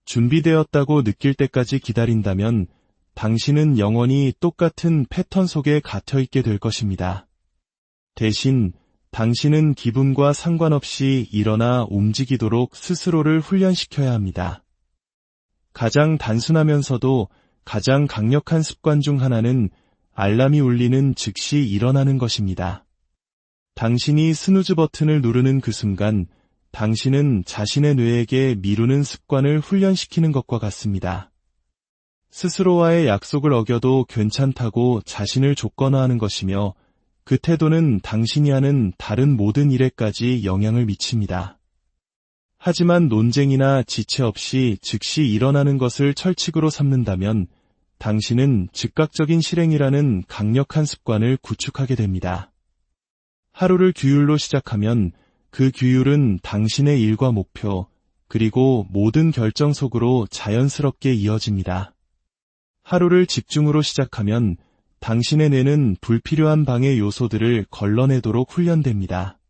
준비되었다고 느낄 때까지 기다린다면 당신은 영원히 똑같은 패턴 속에 갇혀있게 될 것입니다. 대신 당신은 기분과 상관없이 일어나 움직이도록 스스로를 훈련시켜야 합니다. 가장 단순하면서도 가장 강력한 습관 중 하나는 알람이 울리는 즉시 일어나는 것입니다. 당신이 스누즈 버튼을 누르는 그 순간 당신은 자신의 뇌에게 미루는 습관을 훈련시키는 것과 같습니다. 스스로와의 약속을 어겨도 괜찮다고 자신을 조건화하는 것이며 그 태도는 당신이 하는 다른 모든 일에까지 영향을 미칩니다. 하지만 논쟁이나 지체 없이 즉시 일어나는 것을 철칙으로 삼는다면 당신은 즉각적인 실행이라는 강력한 습관을 구축하게 됩니다. 하루를 규율로 시작하면 그 규율은 당신의 일과 목표, 그리고 모든 결정 속으로 자연스럽게 이어집니다. 하루를 집중으로 시작하면 당신의 뇌는 불필요한 방해 요소들을 걸러내도록 훈련됩니다.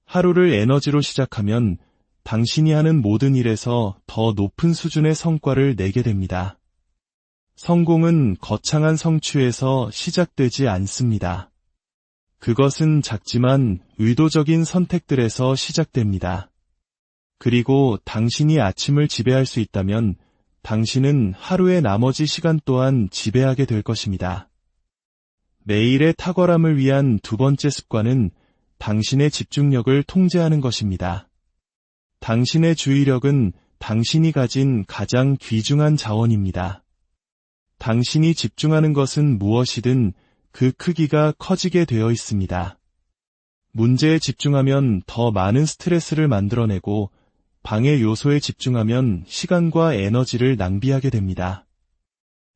하루를 에너지로 시작하면 당신이 하는 모든 일에서 더 높은 수준의 성과를 내게 됩니다. 성공은 거창한 성취에서 시작되지 않습니다. 그것은 작지만 의도적인 선택들에서 시작됩니다. 그리고 당신이 아침을 지배할 수 있다면 당신은 하루의 나머지 시간 또한 지배하게 될 것입니다. 매일의 탁월함을 위한 두 번째 습관은 당신의 집중력을 통제하는 것입니다. 당신의 주의력은 당신이 가진 가장 귀중한 자원입니다. 당신이 집중하는 것은 무엇이든 그 크기가 커지게 되어 있습니다. 문제에 집중하면 더 많은 스트레스를 만들어내고 방해 요소에 집중하면 시간과 에너지를 낭비하게 됩니다.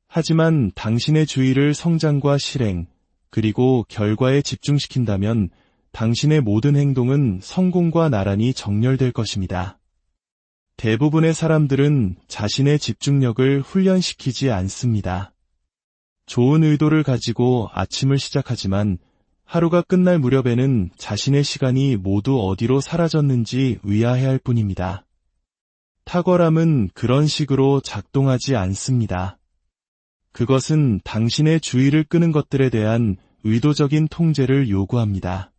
하지만 당신의 주의를 성장과 실행, 그리고 결과에 집중시킨다면 당신의 모든 행동은 성공과 나란히 정렬될 것입니다. 대부분의 사람들은 자신의 집중력을 훈련시키지 않습니다. 좋은 의도를 가지고 아침을 시작하지만 하루가 끝날 무렵에는 자신의 시간이 모두 어디로 사라졌는지 의아해할 뿐입니다. 탁월함은 그런 식으로 작동하지 않습니다. 그것은 당신의 주의를 끄는 것들에 대한 의도적인 통제를 요구합니다.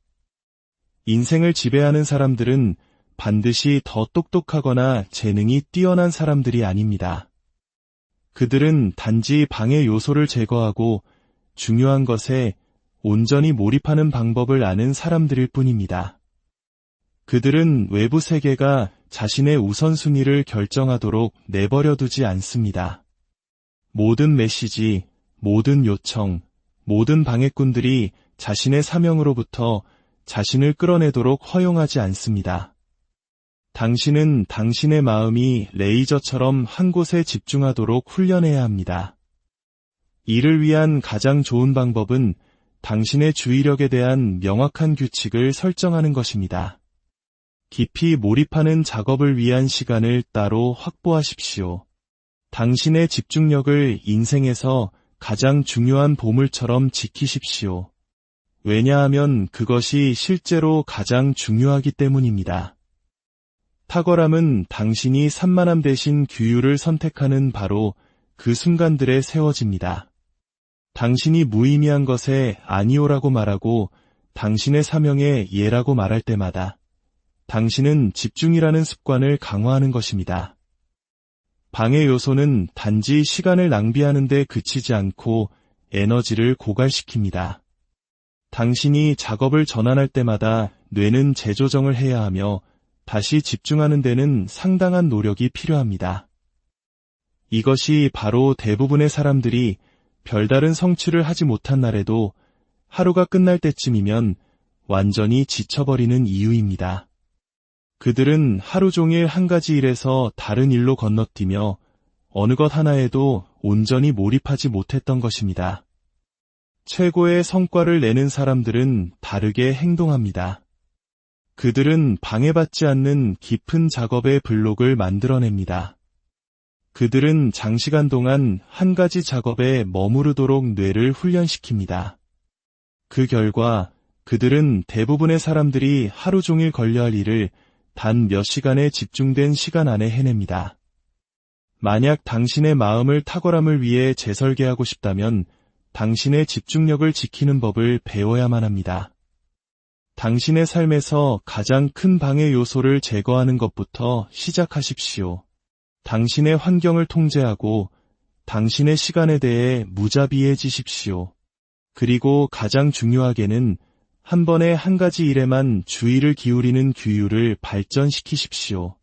인생을 지배하는 사람들은 반드시 더 똑똑하거나 재능이 뛰어난 사람들이 아닙니다. 그들은 단지 방해 요소를 제거하고 중요한 것에 온전히 몰입하는 방법을 아는 사람들일 뿐입니다. 그들은 외부 세계가 자신의 우선순위를 결정하도록 내버려 두지 않습니다. 모든 메시지, 모든 요청, 모든 방해꾼들이 자신의 사명으로부터 자신을 끌어내도록 허용하지 않습니다. 당신은 당신의 마음이 레이저처럼 한 곳에 집중하도록 훈련해야 합니다. 이를 위한 가장 좋은 방법은 당신의 주의력에 대한 명확한 규칙을 설정하는 것입니다. 깊이 몰입하는 작업을 위한 시간을 따로 확보하십시오. 당신의 집중력을 인생에서 가장 중요한 보물처럼 지키십시오. 왜냐하면 그것이 실제로 가장 중요하기 때문입니다. 탁월함은 당신이 산만함 대신 규율을 선택하는 바로 그 순간들에 세워집니다. 당신이 무의미한 것에 아니오라고 말하고 당신의 사명에 예라고 말할 때마다 당신은 집중이라는 습관을 강화하는 것입니다. 방해 요소는 단지 시간을 낭비하는 데 그치지 않고 에너지를 고갈시킵니다. 당신이 작업을 전환할 때마다 뇌는 재조정을 해야 하며 다시 집중하는 데는 상당한 노력이 필요합니다. 이것이 바로 대부분의 사람들이 별다른 성취를 하지 못한 날에도 하루가 끝날 때쯤이면 완전히 지쳐버리는 이유입니다. 그들은 하루 종일 한 가지 일에서 다른 일로 건너뛰며 어느 것 하나에도 온전히 몰입하지 못했던 것입니다. 최고의 성과를 내는 사람들은 다르게 행동합니다. 그들은 방해받지 않는 깊은 작업의 블록을 만들어냅니다. 그들은 장시간 동안 한 가지 작업에 머무르도록 뇌를 훈련시킵니다. 그 결과 그들은 대부분의 사람들이 하루 종일 걸려할 일을 단 몇 시간의 집중된 시간 안에 해냅니다. 만약 당신의 마음을 탁월함을 위해 재설계하고 싶다면 당신의 집중력을 지키는 법을 배워야만 합니다. 당신의 삶에서 가장 큰 방해 요소를 제거하는 것부터 시작하십시오. 당신의 환경을 통제하고 당신의 시간에 대해 무자비해지십시오. 그리고 가장 중요하게는 한 번에 한 가지 일에만 주의를 기울이는 규율을 발전시키십시오.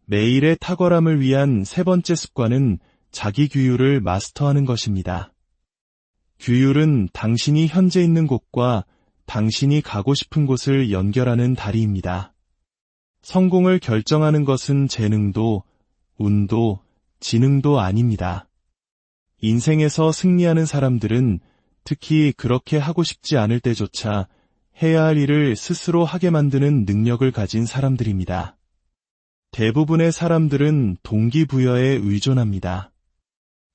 매일의 탁월함을 위한 세 번째 습관은 자기 규율을 마스터하는 것입니다. 규율은 당신이 현재 있는 곳과 당신이 가고 싶은 곳을 연결하는 다리입니다. 성공을 결정하는 것은 재능도, 운도, 지능도 아닙니다. 인생에서 승리하는 사람들은 특히 그렇게 하고 싶지 않을 때조차 해야 할 일을 스스로 하게 만드는 능력을 가진 사람들입니다. 대부분의 사람들은 동기부여에 의존합니다.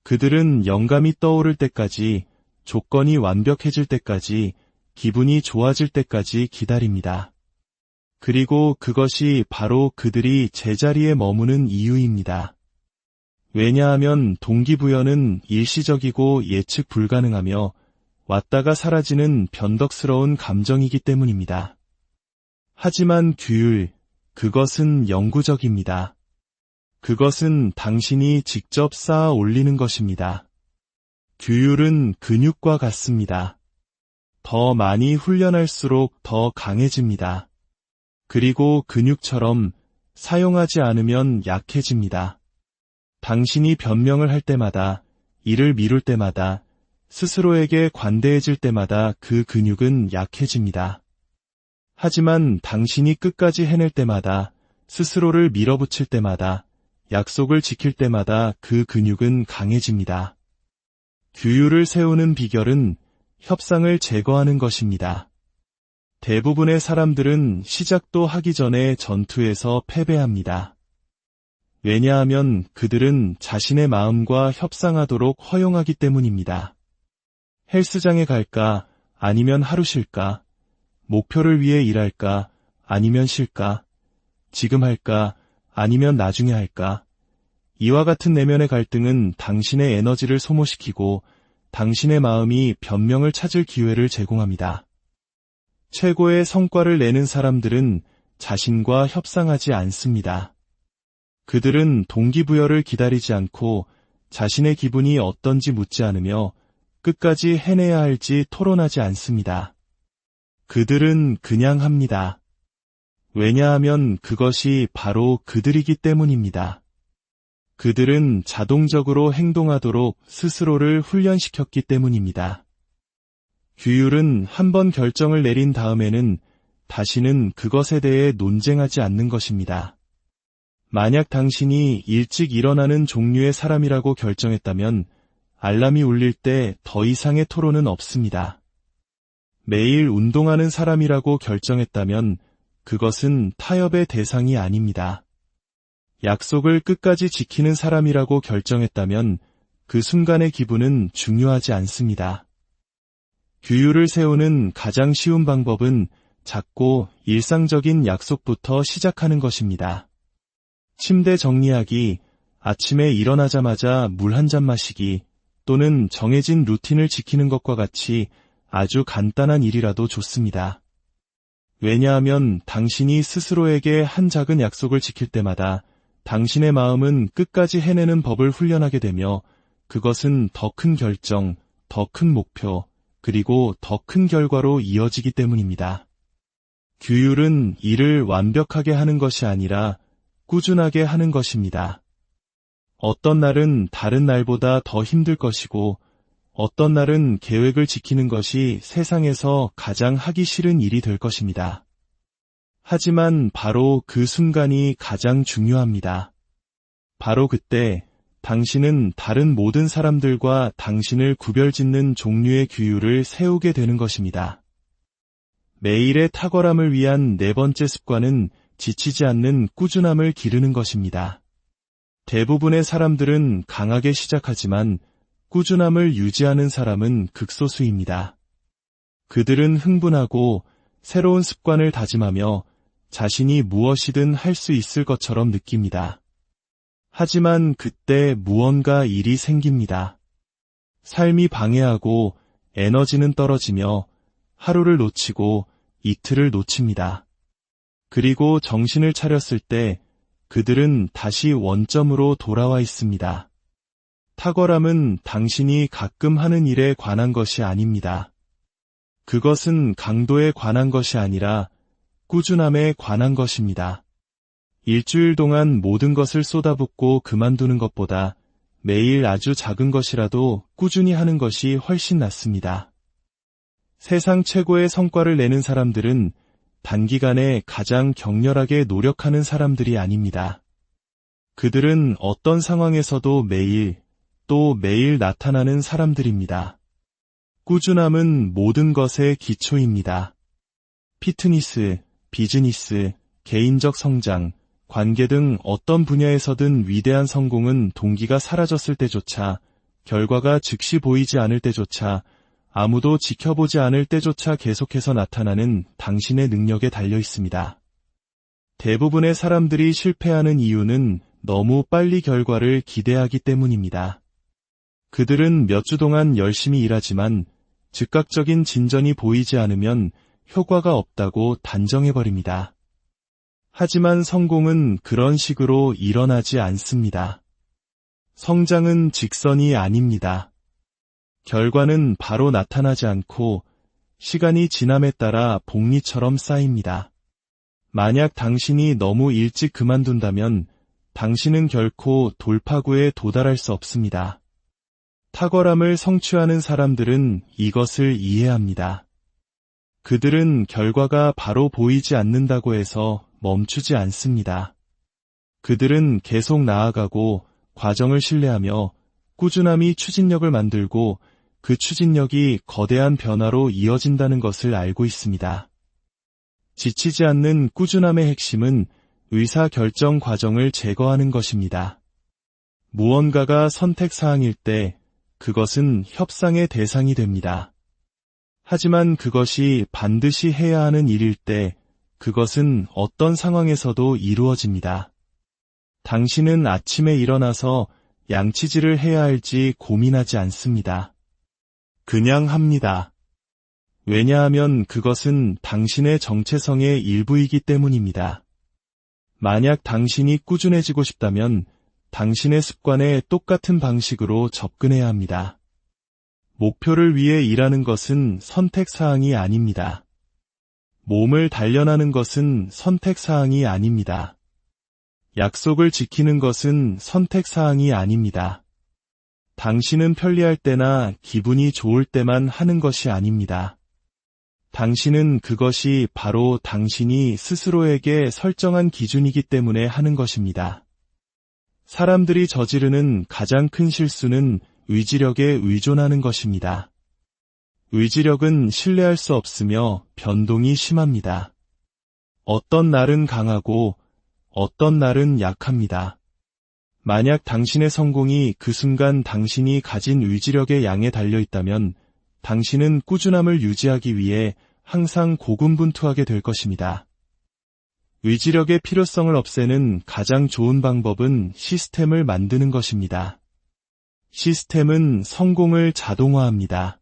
그들은 영감이 떠오를 때까지, 조건이 완벽해질 때까지, 기분이 좋아질 때까지 기다립니다. 그리고 그것이 바로 그들이 제자리에 머무는 이유입니다. 왜냐하면 동기부여는 일시적이고 예측 불가능하며 왔다가 사라지는 변덕스러운 감정이기 때문입니다. 하지만 규율, 그것은 영구적입니다. 그것은 당신이 직접 쌓아 올리는 것입니다. 규율은 근육과 같습니다. 더 많이 훈련할수록 더 강해집니다. 그리고 근육처럼 사용하지 않으면 약해집니다. 당신이 변명을 할 때마다, 일을 미룰 때마다, 스스로에게 관대해질 때마다 그 근육은 약해집니다. 하지만 당신이 끝까지 해낼 때마다, 스스로를 밀어붙일 때마다, 약속을 지킬 때마다 그 근육은 강해집니다. 규율을 세우는 비결은 협상을 제거하는 것입니다. 대부분의 사람들은 시작도 하기 전에 전투에서 패배합니다. 왜냐하면 그들은 자신의 마음과 협상하도록 허용하기 때문입니다. 헬스장에 갈까? 아니면 하루 쉴까? 목표를 위해 일할까? 아니면 쉴까? 지금 할까? 아니면 나중에 할까? 이와 같은 내면의 갈등은 당신의 에너지를 소모시키고 당신의 마음이 변명을 찾을 기회를 제공합니다. 최고의 성과를 내는 사람들은 자신과 협상하지 않습니다. 그들은 동기부여를 기다리지 않고 자신의 기분이 어떤지 묻지 않으며 끝까지 해내야 할지 토론하지 않습니다. 그들은 그냥 합니다. 왜냐하면 그것이 바로 그들이기 때문입니다. 그들은 자동적으로 행동하도록 스스로를 훈련시켰기 때문입니다. 규율은 한 번 결정을 내린 다음에는 다시는 그것에 대해 논쟁하지 않는 것입니다. 만약 당신이 일찍 일어나는 종류의 사람이라고 결정했다면 알람이 울릴 때 더 이상의 토론은 없습니다. 매일 운동하는 사람이라고 결정했다면 그것은 타협의 대상이 아닙니다. 약속을 끝까지 지키는 사람이라고 결정했다면 그 순간의 기분은 중요하지 않습니다. 규율을 세우는 가장 쉬운 방법은 작고 일상적인 약속부터 시작하는 것입니다. 침대 정리하기, 아침에 일어나자마자 물 한 잔 마시기, 또는 정해진 루틴을 지키는 것과 같이 아주 간단한 일이라도 좋습니다. 왜냐하면 당신이 스스로에게 한 작은 약속을 지킬 때마다 당신의 마음은 끝까지 해내는 법을 훈련하게 되며 그것은 더 큰 결정, 더 큰 목표, 그리고 더 큰 결과로 이어지기 때문입니다. 규율은 일을 완벽하게 하는 것이 아니라 꾸준하게 하는 것입니다. 어떤 날은 다른 날보다 더 힘들 것이고 어떤 날은 계획을 지키는 것이 세상에서 가장 하기 싫은 일이 될 것입니다. 하지만 바로 그 순간이 가장 중요합니다. 바로 그때 당신은 다른 모든 사람들과 당신을 구별짓는 종류의 규율을 세우게 되는 것입니다. 매일의 탁월함을 위한 네 번째 습관은 지치지 않는 꾸준함을 기르는 것입니다. 대부분의 사람들은 강하게 시작하지만 꾸준함을 유지하는 사람은 극소수입니다. 그들은 흥분하고 새로운 습관을 다짐하며 자신이 무엇이든 할 수 있을 것처럼 느낍니다. 하지만 그때 무언가 일이 생깁니다. 삶이 방해하고 에너지는 떨어지며 하루를 놓치고 이틀을 놓칩니다. 그리고 정신을 차렸을 때 그들은 다시 원점으로 돌아와 있습니다. 탁월함은 당신이 가끔 하는 일에 관한 것이 아닙니다. 그것은 강도에 관한 것이 아니라 꾸준함에 관한 것입니다. 일주일 동안 모든 것을 쏟아붓고 그만두는 것보다 매일 아주 작은 것이라도 꾸준히 하는 것이 훨씬 낫습니다. 세상 최고의 성과를 내는 사람들은 단기간에 가장 격렬하게 노력하는 사람들이 아닙니다. 그들은 어떤 상황에서도 매일 또 매일 나타나는 사람들입니다. 꾸준함은 모든 것의 기초입니다. 피트니스, 비즈니스, 개인적 성장, 관계 등 어떤 분야에서든 위대한 성공은 동기가 사라졌을 때조차, 결과가 즉시 보이지 않을 때조차, 아무도 지켜보지 않을 때조차 계속해서 나타나는 당신의 능력에 달려 있습니다. 대부분의 사람들이 실패하는 이유는 너무 빨리 결과를 기대하기 때문입니다. 그들은 몇 주 동안 열심히 일하지만 즉각적인 진전이 보이지 않으면 효과가 없다고 단정해버립니다. 하지만 성공은 그런 식으로 일어나지 않습니다. 성장은 직선이 아닙니다. 결과는 바로 나타나지 않고 시간이 지남에 따라 복리처럼 쌓입니다. 만약 당신이 너무 일찍 그만둔다면 당신은 결코 돌파구에 도달할 수 없습니다. 탁월함을 성취하는 사람들은 이것을 이해합니다. 그들은 결과가 바로 보이지 않는다고 해서 멈추지 않습니다. 그들은 계속 나아가고 과정을 신뢰하며 꾸준함이 추진력을 만들고 그 추진력이 거대한 변화로 이어진다는 것을 알고 있습니다. 지치지 않는 꾸준함의 핵심은 의사결정 과정을 제거하는 것입니다. 무언가가 선택사항일 때 그것은 협상의 대상이 됩니다. 하지만 그것이 반드시 해야 하는 일일 때 그것은 어떤 상황에서도 이루어집니다. 당신은 아침에 일어나서 양치질을 해야 할지 고민하지 않습니다. 그냥 합니다. 왜냐하면 그것은 당신의 정체성의 일부이기 때문입니다. 만약 당신이 꾸준해지고 싶다면 당신의 습관에 똑같은 방식으로 접근해야 합니다. 목표를 위해 일하는 것은 선택사항이 아닙니다. 몸을 단련하는 것은 선택사항이 아닙니다. 약속을 지키는 것은 선택사항이 아닙니다. 당신은 편리할 때나 기분이 좋을 때만 하는 것이 아닙니다. 당신은 그것이 바로 당신이 스스로에게 설정한 기준이기 때문에 하는 것입니다. 사람들이 저지르는 가장 큰 실수는 의지력에 의존하는 것입니다. 의지력은 신뢰할 수 없으며 변동이 심합니다. 어떤 날은 강하고 어떤 날은 약합니다. 만약 당신의 성공이 그 순간 당신이 가진 의지력의 양에 달려있다면 당신은 꾸준함을 유지하기 위해 항상 고군분투하게 될 것입니다. 의지력의 필요성을 없애는 가장 좋은 방법은 시스템을 만드는 것입니다. 시스템은 성공을 자동화합니다.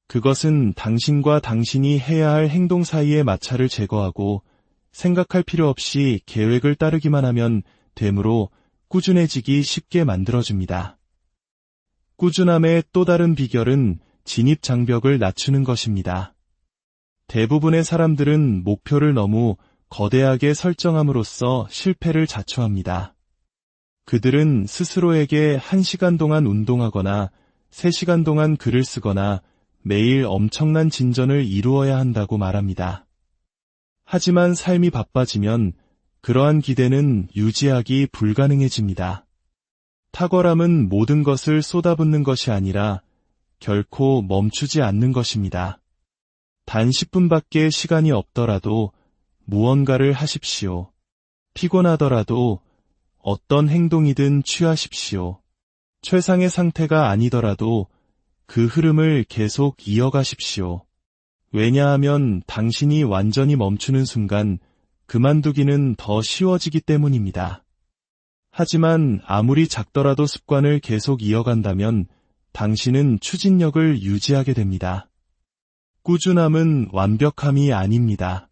그것은 당신과 당신이 해야 할 행동 사이의 마찰을 제거하고 생각할 필요 없이 계획을 따르기만 하면 되므로 꾸준해지기 쉽게 만들어줍니다. 꾸준함의 또 다른 비결은 진입장벽을 낮추는 것입니다. 대부분의 사람들은 목표를 너무 거대하게 설정함으로써 실패를 자초합니다. 그들은 스스로에게 1시간 동안 운동하거나 3시간 동안 글을 쓰거나 매일 엄청난 진전을 이루어야 한다고 말합니다. 하지만 삶이 바빠지면 그러한 기대는 유지하기 불가능해집니다. 탁월함은 모든 것을 쏟아붓는 것이 아니라 결코 멈추지 않는 것입니다. 단 10분밖에 시간이 없더라도 무언가를 하십시오. 피곤하더라도 어떤 행동이든 취하십시오. 최상의 상태가 아니더라도 그 흐름을 계속 이어가십시오. 왜냐하면 당신이 완전히 멈추는 순간 그만두기는 더 쉬워지기 때문입니다. 하지만 아무리 작더라도 습관을 계속 이어간다면 당신은 추진력을 유지하게 됩니다. 꾸준함은 완벽함이 아닙니다.